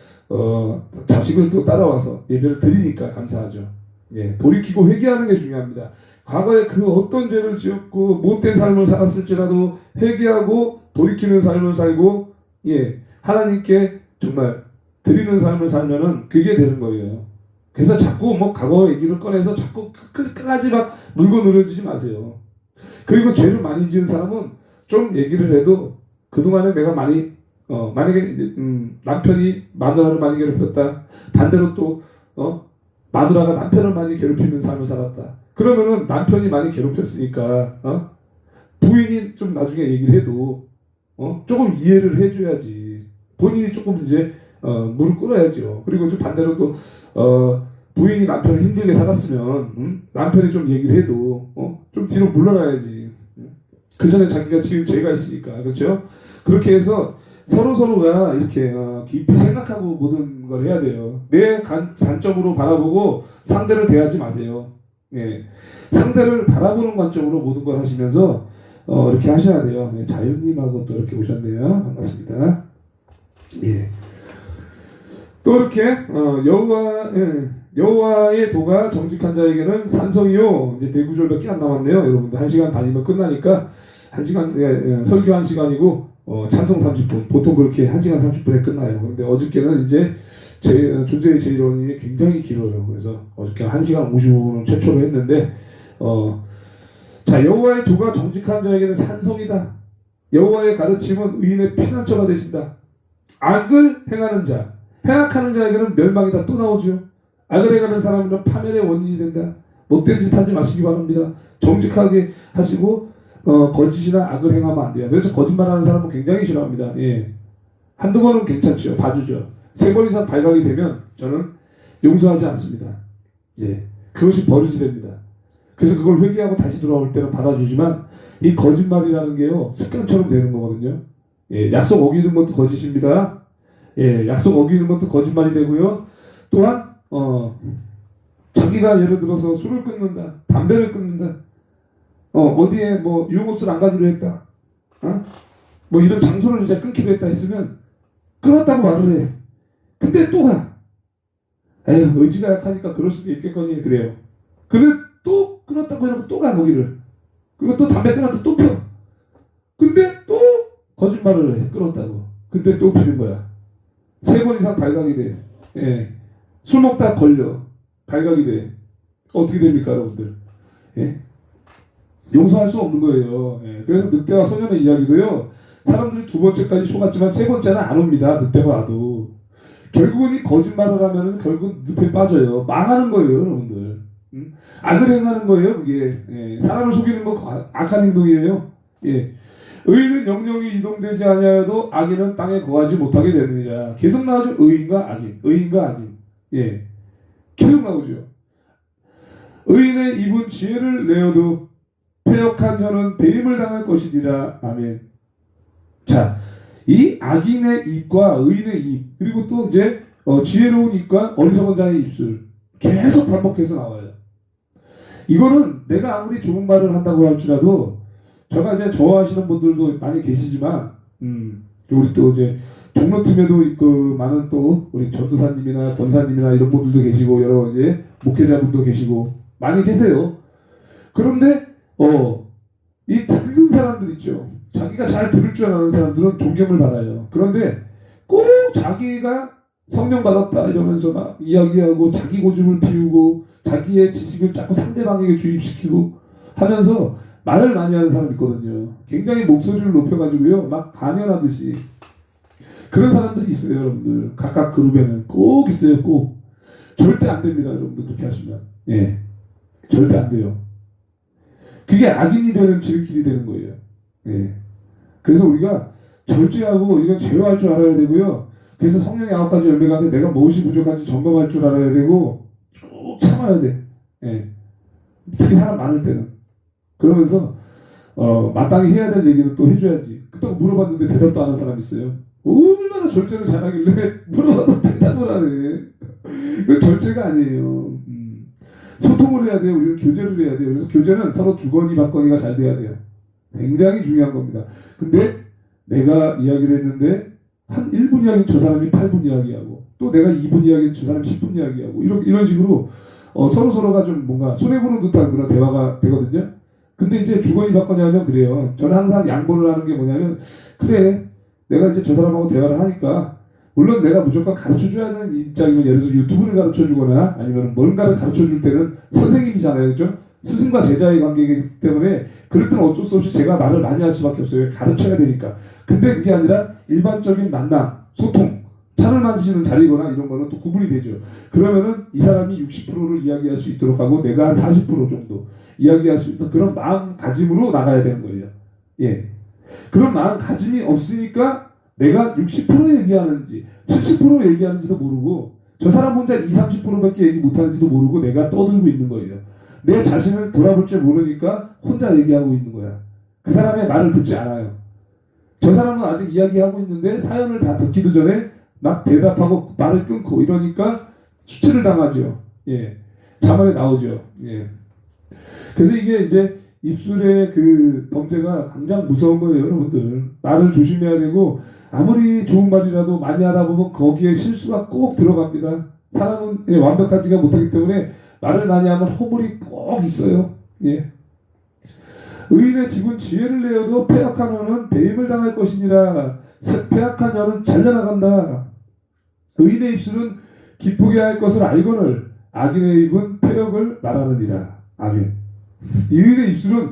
자식을 또 따라와서 예배를 드리니까 감사하죠. 예, 돌이키고 회개하는 게 중요합니다. 과거에 그 어떤 죄를 지었고 못된 삶을 살았을지라도 회개하고 돌이키는 삶을 살고, 예, 하나님께 정말 드리는 삶을 살면은 그게 되는 거예요. 그래서 자꾸 과거 얘기를 꺼내서 자꾸 끝까지 막 물고 늘어지지 마세요. 그리고 죄를 많이 지은 사람은 좀 얘기를 해도 그동안에 내가 많이 만약에 남편이 마누라를 많이 괴롭혔다. 반대로 또 마누라가 남편을 많이 괴롭히는 삶을 살았다. 그러면은 남편이 많이 괴롭혔으니까 부인이 좀 나중에 얘기를 해도 조금 이해를 해줘야지. 본인이 조금 이제 무릎 꿇어야죠. 그리고 좀 반대로 또 부인이 남편을 힘들게 살았으면 남편이 좀 얘기를 해도 좀 뒤로 물러나야지. 그 전에 자기가 지금 죄가 있으니까. 그렇죠? 그렇게 해서 서로가 이렇게 깊이 생각하고 모든 걸 해야 돼요. 내 관점으로 바라보고 상대를 대하지 마세요. 예. 상대를 바라보는 관점으로 모든 걸 하시면서 이렇게 하셔야 돼요. 예, 자연님하고 또 이렇게 오셨네요. 반갑습니다. 예. 또 이렇게 여호와의 도가 정직한 자에게는 산성이요. 이제 대구절밖에 안 남았네요. 여러분들 1시간 반이면 끝나니까 1시간 설교 1시간이고 찬송 30분. 보통 그렇게 1시간 30분에 끝나요. 그런데 어저께는 이제 존재의 제1원이 굉장히 길어요. 그래서 어저께 1시간 55분을 최초로 했는데 자, 여호와의 도가 정직한 자에게는 산성이다. 여호와의 가르침은 의인의 피난처가 되신다. 악을 행하는 자, 행악하는 자에게는 멸망이다. 또 나오죠. 악을 행하는 사람은 파멸의 원인이 된다. 못된 짓 하지 마시기 바랍니다. 정직하게 하시고 거짓이나 악을 행하면 안 돼요. 그래서 거짓말하는 사람은 굉장히 싫어합니다. 예. 한두 번은 괜찮죠. 봐주죠. 3번 이상 발각이 되면 저는 용서하지 않습니다. 예. 그것이 버릇이 됩니다. 그래서 그걸 회개하고 다시 돌아올 때는 받아주지만 이 거짓말이라는 게요 습관처럼 되는 거거든요. 예. 약속 어기는 것도 거짓입니다. 예. 약속 어기는 것도 거짓말이 되고요. 또한 자기가 예를 들어서 술을 끊는다, 담배를 끊는다, 어디에 유흥업소를 안 가기로 했다, 이런 장소를 이제 끊기로 했다 했으면 끊었다고 말을 해. 근데 또 가. 에휴, 의지가 약하니까 그럴 수도 있겠거니 그래요. 근데 또 끊었다고 해놓고 또 가 거기를. 그리고 또 담배 끊었다 또 펴. 근데 또 거짓말을 해. 끊었다고. 근데 또 피는 거야. 3번 이상 발각이 돼. 예. 술 먹다 걸려. 발각이 돼. 어떻게 됩니까, 여러분들? 예? 용서할 수 없는 거예요. 예. 그래서 늑대와 소년의 이야기도요, 사람들이 2번째까지 속았지만 3번째는 안 옵니다. 늑대가 와도. 결국은 이 거짓말을 하면은 결국 늪에 빠져요. 망하는 거예요, 여러분들. 악을 행하는 거예요, 그게. 예. 사람을 속이는 거 악한 행동이에요. 예. 의인은 영영이 이동되지 아니하여도 악인은 땅에 거하지 못하게 되느니라. 계속 나오죠. 의인과 악인, 의인과 악인. 예. 계속 나오죠. 의인의 입은 지혜를 내어도 패역한 혀는 배임을 당할 것이니라. 아멘. 자, 이 악인의 입과 의인의 입, 그리고 또 이제 지혜로운 입과 어리석은 자의 입술 계속 반복해서 나와요. 이거는 내가 아무리 좋은 말을 한다고 할지라도 제가 이제 좋아하시는 분들도 많이 계시지만 우리 또 이제 종로팀에도 있고 많은 또 우리 전도사님이나 권사님이나 이런 분들도 계시고 여러 이제 목회자분도 계시고 많이 계세요. 그런데 이 듣는 사람들 있죠. 자기가 잘 들을 줄 아는 사람들은 존경을 받아요. 그런데 꼭 자기가 성령 받았다 이러면서 막 이야기하고 자기 고집을 피우고 자기의 지식을 자꾸 상대방에게 주입시키고 하면서 말을 많이 하는 사람 있거든요. 굉장히 목소리를 높여가지고요, 막 강연하듯이. 그런 사람들이 있어요, 여러분들. 각각 그룹에는 꼭 있어요, 꼭. 절대 안 됩니다, 여러분들. 그렇게 하시면. 예. 절대 안 돼요. 그게 악인이 되는 지름길이 되는 거예요. 예. 그래서 우리가 절제하고 이건 제어할 줄 알아야 되고요. 그래서 성령의 9가지 열매가 내가 무엇이 부족한지 점검할 줄 알아야 되고 쭉 참아야 돼. 예. 특히 사람 많을 때는. 그러면서 마땅히 해야 될 얘기는 또 해줘야지. 그렇다고 물어봤는데 대답도 안 하는 사람이 있어요. 얼마나 절제를 잘하길래 물어봐도 대답을 하네. 이건 절제가 아니에요. 소통을 해야 돼요. 우리는 교제를 해야 돼요. 그래서 교제는 서로 주거니 받거니가 잘 돼야 돼요. 굉장히 중요한 겁니다. 근데 내가 이야기를 했는데 한 1분 이야기는 저 사람이 8분 이야기하고 또 내가 2분 이야기는 저 사람이 10분 이야기하고 이런 식으로 서로가 좀 뭔가 손해보는 듯한 그런 대화가 되거든요. 근데 이제 주거니 받거니 하면 그래요. 저는 항상 양보를 하는 게 뭐냐면 그래 내가 이제 저 사람하고 대화를 하니까 물론 내가 무조건 가르쳐줘야 하는 입장이면 예를 들어서 유튜브를 가르쳐주거나 아니면 뭔가를 가르쳐줄 때는 선생님이잖아요. 그죠? 스승과 제자의 관계이기 때문에 그럴 때는 어쩔 수 없이 제가 말을 많이 할 수밖에 없어요. 가르쳐야 되니까. 근데 그게 아니라 일반적인 만남, 소통, 차를 마시는 자리거나 이런 거는 또 구분이 되죠. 그러면은 이 사람이 60%를 이야기할 수 있도록 하고 내가 한 40% 정도 이야기할 수 있는 그런 마음가짐으로 나가야 되는 거예요. 예. 그런 마음가짐이 없으니까 내가 60% 얘기하는지 70% 얘기하는지도 모르고 저 사람 혼자 20-30%밖에 얘기 못하는지도 모르고 내가 떠들고 있는 거예요. 내 자신을 돌아볼 줄 모르니까 혼자 얘기하고 있는 거야. 그 사람의 말을 듣지 않아요. 저 사람은 아직 이야기하고 있는데 사연을 다 듣기도 전에 막 대답하고 말을 끊고 이러니까 수치를 당하죠. 예. 자막에 나오죠. 예. 그래서 이게 이제 입술의 그 범죄가 가장 무서운 거예요, 여러분들. 말을 조심해야 되고 아무리 좋은 말이라도 많이 하다 보면 거기에 실수가 꼭 들어갑니다. 사람은 완벽하지가 못하기 때문에 말을 많이 하면 허물이 꼭 있어요. 예. 의인의 집은 지혜를 내어도 패악한 어는 배임을 당할 것이니라. 패악한 여는 잘려나간다. 의인의 입술은 기쁘게 할 것을 알거늘 악인의 입은 패역을 말하느니라. 아멘. 의인의 입술은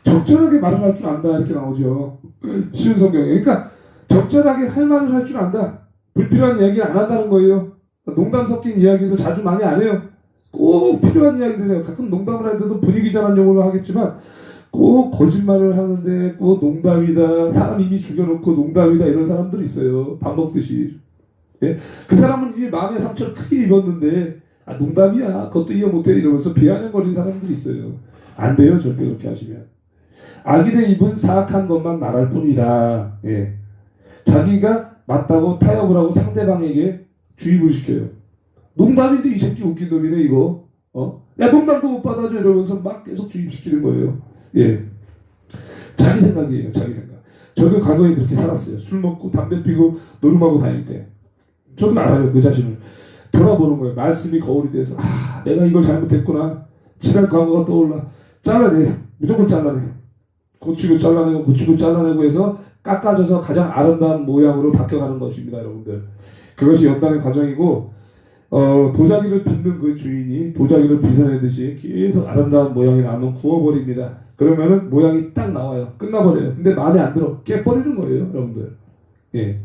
적절하게 말을 할 줄 안다 이렇게 나오죠. 쉬운 성경에. 그러니까 적절하게 할 말을 할 줄 안다. 불필요한 이야기를 안 한다는 거예요. 농담 섞인 이야기도 자주 많이 안 해요. 꼭 필요한 이야기를 해요. 가끔 농담을 할 때도 분위기 전환 용어로 하겠지만 꼭 거짓말을 하는데 꼭 농담이다. 사람 이미 죽여놓고 농담이다. 이런 사람들이 있어요. 밥 먹듯이. 예? 그 사람은 이미 마음의 상처를 크게 입었는데 농담이야. 그것도 이해 못해 이러면서 비아냥거리는 사람들이 있어요. 안 돼요. 절대 그렇게 하시면. 악인의 입은 사악한 것만 말할 뿐이다. 예. 자기가 맞다고 타협을 하고 상대방에게 주입을 시켜요. 농담인데 이 새끼 웃긴 놈이네 이거. 야 농담도 못 받아줘 이러면서 막 계속 주입시키는 거예요. 예. 자기 생각이에요. 자기 생각. 저도 과거에 그렇게 살았어요. 술 먹고 담배 피고 노름하고 다닐 때. 저도 알아요. 그 자신을. 돌아보는 거예요. 말씀이 거울이 돼서 내가 이걸 잘못했구나. 지난 과거가 떠올라. 잘라내. 무조건 잘라내. 고치고 잘라내고 해서 깎아져서 가장 아름다운 모양으로 바뀌어가는 것입니다. 여러분들. 그것이 연단의 과정이고 도자기를 빚는 그 주인이 도자기를 빚어내듯이 계속 아름다운 모양이 나면 구워버립니다. 그러면은 모양이 딱 나와요. 끝나버려요. 근데 마음에 안 들어. 깨버리는 거예요. 여러분들. 예.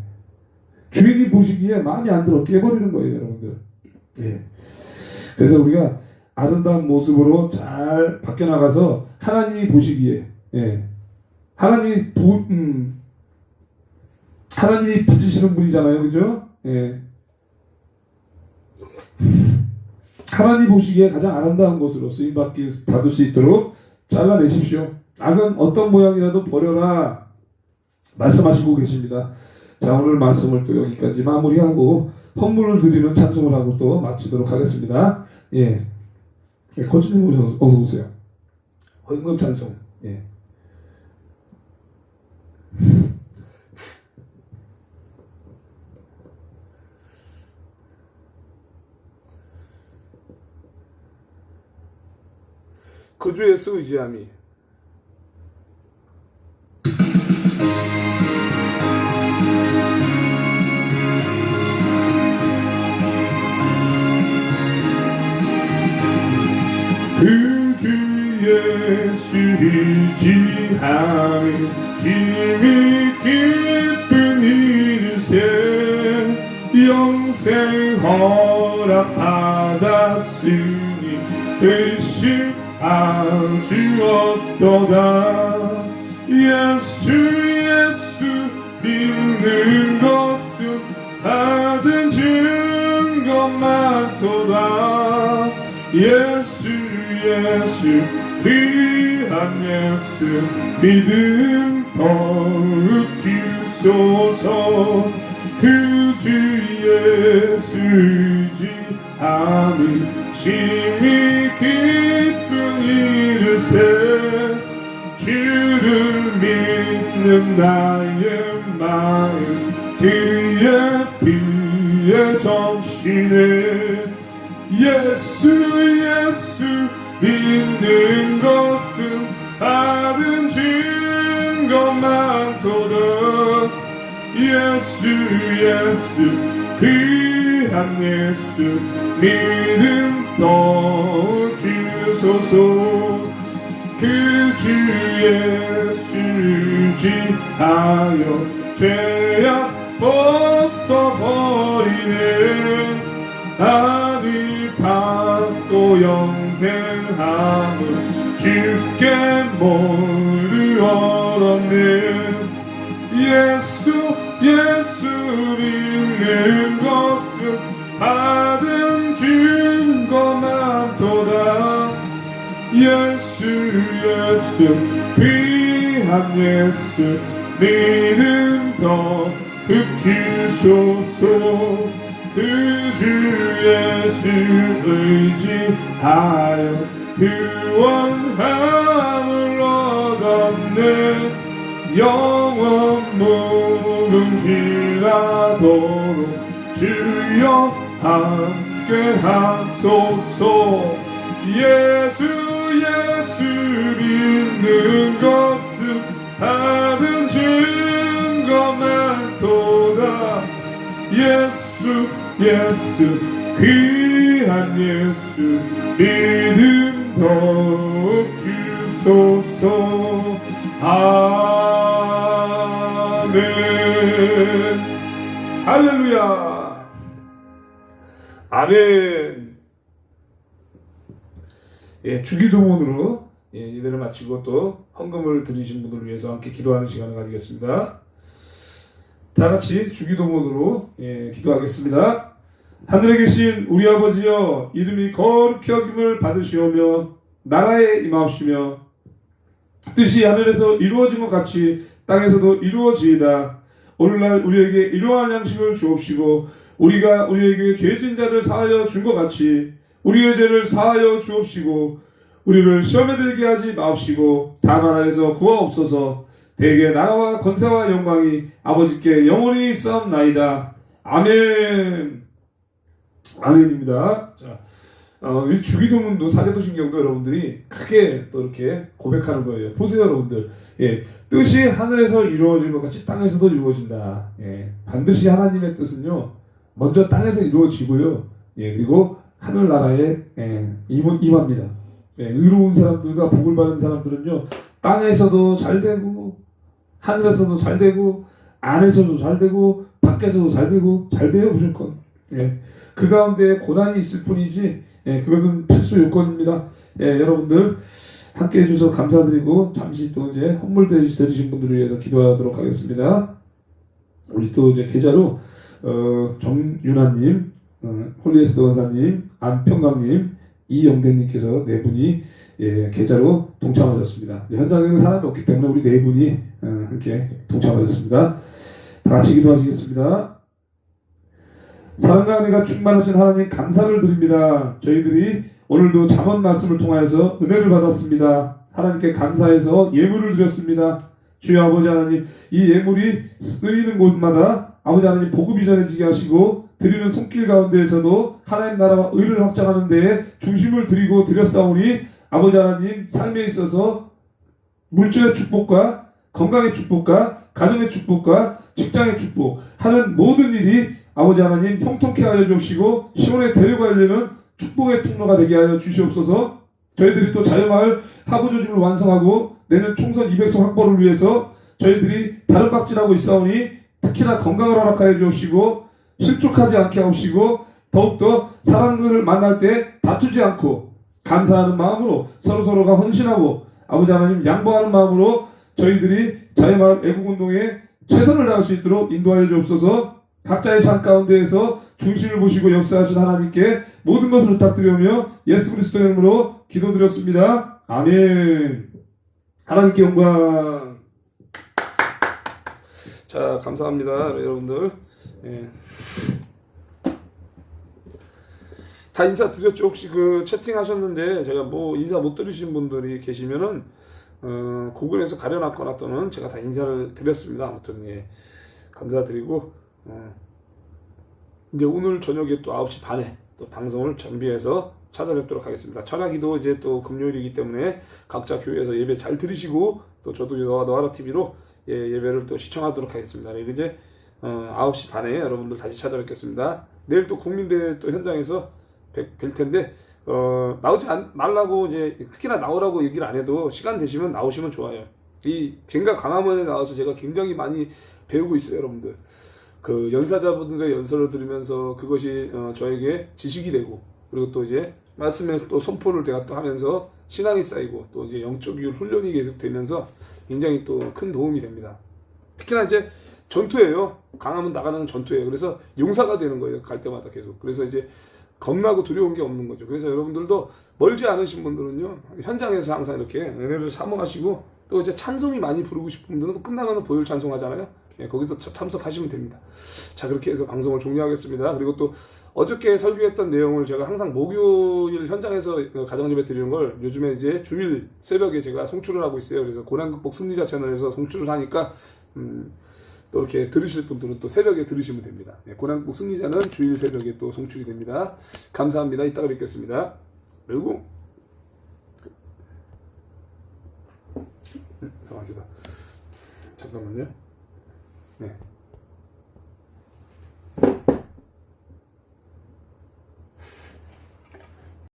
주인이 보시기에 마음에 안 들어. 깨버리는 거예요. 여러분들. 예. 그래서 우리가 아름다운 모습으로 잘 바뀌어나가서 하나님이 보시기에 예. 하나님이 빚으시는 분이잖아요. 그죠? 예. 하나님 보시기에 가장 아름다운 것으로 쓰임받을 수 있도록 잘라내십시오. 악은 어떤 모양이라도 버려라 말씀하시고 계십니다. 자, 오늘 말씀을 또 여기까지 마무리하고 헌물을 드리는 찬송을 하고 또 마치도록 하겠습니다. 예, 거치님 어서 오세요. 헌금 찬송. 예. 그 주에서 의지함이 그 주 예수 의지하는 힘이 깊은 이르세 영생 허락 받았으니 의심할 수 없도다. 예수 믿는 것은 받은 증거 많도다. 예수 귀한 예수 믿음 더욱 주소서. 그 주 예수 의지하는 심히 깊은 이르세 주를 믿는 나의 마음 그의 피에 정신해. 예수 믿는 것은 받은 증거 많도다. 예수 귀한 예수 믿음 더 주소서. 그 주 예수 의지하여 죄악 벗어버리네. 아들 받고 영생함을 주께 모두 얻었네. 예수 믿는 것은 받은 증거 많도다. 예수 귀한 예수 믿음 더 주소서. 그 주 예수 의지하여 구원함을 얻었네. 영원 묵은지라도록 주여 함께 하소서. 예수 믿는 것은 받은 증거 많도다. 예수 귀한 예수 믿음 더욱 주소서. 아멘. 할렐루야. 아멘. 예, 주기도문으로 예배를 마치고 또 헌금을 드리신 분들을 위해서 함께 기도하는 시간을 가지겠습니다. 다 같이 주기도문으로 기도하겠습니다. 하늘에 계신 우리 아버지여, 이름이 거룩히 여김을 받으시오며 나라에 임하옵시며 뜻이 하늘에서 이루어진 것 같이 땅에서도 이루어지이다. 오늘날 우리에게 일용할 양식을 주옵시고 우리가 우리에게 죄진 자를 사하여 준 것 같이 우리의 죄를 사하여 주옵시고 우리를 시험에 들게 하지 마옵시고 다만 하에서 구하옵소서. 대개 나라와 권세와 영광이 아버지께 영원히 있사옵나이다. 아멘. 아멘입니다. 자, 이 주기도문도 사제도신경도 여러분들이 크게 또 이렇게 고백하는 거예요. 보세요, 여러분들. 예, 뜻이 하늘에서 이루어진 것 같이 땅에서도 이루어진다. 예, 반드시 하나님의 뜻은요, 먼저 땅에서 이루어지고요. 예, 그리고 하늘나라에 임합니다. 예, 의로운 사람들과 복을 받은 사람들은요, 땅에서도 잘 되고 하늘에서도 잘 되고 안에서도 잘 되고 밖에서도 잘 되고 잘 돼요, 무조건. 예, 그 가운데 고난이 있을 뿐이지 그것은 필수 요건입니다. 여러분들 함께 해주셔서 감사드리고 잠시 또 이제 헌물 드리신 분들을 위해서 기도하도록 하겠습니다. 우리 또 이제 계좌로 정윤아님, 홀리에스더 원사님, 안평강님, 이영대님께서 네 분이 계좌로 동참하셨습니다. 현장에는 사람이 없기 때문에 우리 네 분이 함께 동참하셨습니다. 다 같이 기도하시겠습니다. 사랑과 은혜가 충만하신 하나님 감사를 드립니다. 저희들이 오늘도 잠언 말씀을 통하여서 은혜를 받았습니다. 하나님께 감사해서 예물을 드렸습니다. 주여 아버지 하나님, 이 예물이 쓰이는 곳마다 아버지 하나님 복음이 전해지게 하시고 드리는 손길 가운데에서도 하나님 나라와 의를 확장하는 데에 중심을 드리고 드렸사오니 아버지 하나님 삶에 있어서 물질의 축복과 건강의 축복과 가정의 축복과 직장의 축복 하는 모든 일이 아버지 하나님 형통케 하여 주시고 시온에 데려가려는 축복의 통로가 되게 하여 주시옵소서. 저희들이 또 자유마을 하부 조직을 완성하고 내년 총선 200석 확보를 위해서 저희들이 다른 박질하고 있사오니 특히나 건강을 허락하여 주옵시고 실족하지 않게 하옵시고 더욱더 사람들을 만날 때 다투지 않고 감사하는 마음으로 서로서로가 헌신하고 아버지 하나님 양보하는 마음으로 저희들이 자유마을 애국운동에 최선을 다할 수 있도록 인도하여 주옵소서. 각자의 삶 가운데에서 중심을 보시고 역사하신 하나님께 모든 것을 부탁드리며 예수 그리스도의 이름으로 기도드렸습니다. 아멘. 하나님께 영광. 자, 감사합니다 여러분들. 예. 다 인사드렸죠? 혹시 그 채팅하셨는데 제가 뭐 인사 못 드리신 분들이 계시면은 구글에서 가려놨거나 또는 제가 다 인사를 드렸습니다. 아무튼 예, 감사드리고 이제 오늘 저녁에 또 9시 반에 또 방송을 준비해서 찾아뵙도록 하겠습니다. 철학기도 이제 또 금요일이기 때문에 각자 교회에서 예배 잘 들으시고 또 저도 너와라 TV로 예배를 또 시청하도록 하겠습니다. 그리고 이제 9시 반에 여러분들 다시 찾아뵙겠습니다. 내일 또 국민대회 또 현장에서 뵐 텐데 나오지 말라고 이제 특히나 나오라고 얘기를 안 해도 시간 되시면 나오시면 좋아요. 이 갱가 강화문에 나와서 제가 굉장히 많이 배우고 있어요, 여러분들. 그 연사자분들의 연설을 들으면서 그것이 저에게 지식이 되고 그리고 또 이제 말씀에서 또 선포를 제가 또 하면서 신앙이 쌓이고 또 이제 영적 훈련이 계속 되면서 굉장히 또 큰 도움이 됩니다. 특히나 이제 전투예요. 강화문 나가는 전투예요. 그래서 용사가 되는 거예요. 갈 때마다 계속. 그래서 이제 겁나고 두려운 게 없는 거죠. 그래서 여러분들도 멀지 않으신 분들은요, 현장에서 항상 이렇게 은혜를 사모하시고 또 이제 찬송이 많이 부르고 싶은 분들은 또 끝나면 보혈 찬송하잖아요. 예, 거기서 참석하시면 됩니다. 자, 그렇게 해서 방송을 종료하겠습니다. 그리고 또 어저께 설교했던 내용을 제가 항상 목요일 현장에서 가정예배 드리는 걸 요즘에 이제 주일 새벽에 제가 송출을 하고 있어요. 그래서 고난극복 승리자 채널에서 송출을 하니까 또 이렇게 들으실 분들은 또 새벽에 들으시면 됩니다. 네, 고난극복 승리자는 주일 새벽에 또 송출이 됩니다. 감사합니다. 이따가 뵙겠습니다. 그리고 잠깐만요. 네.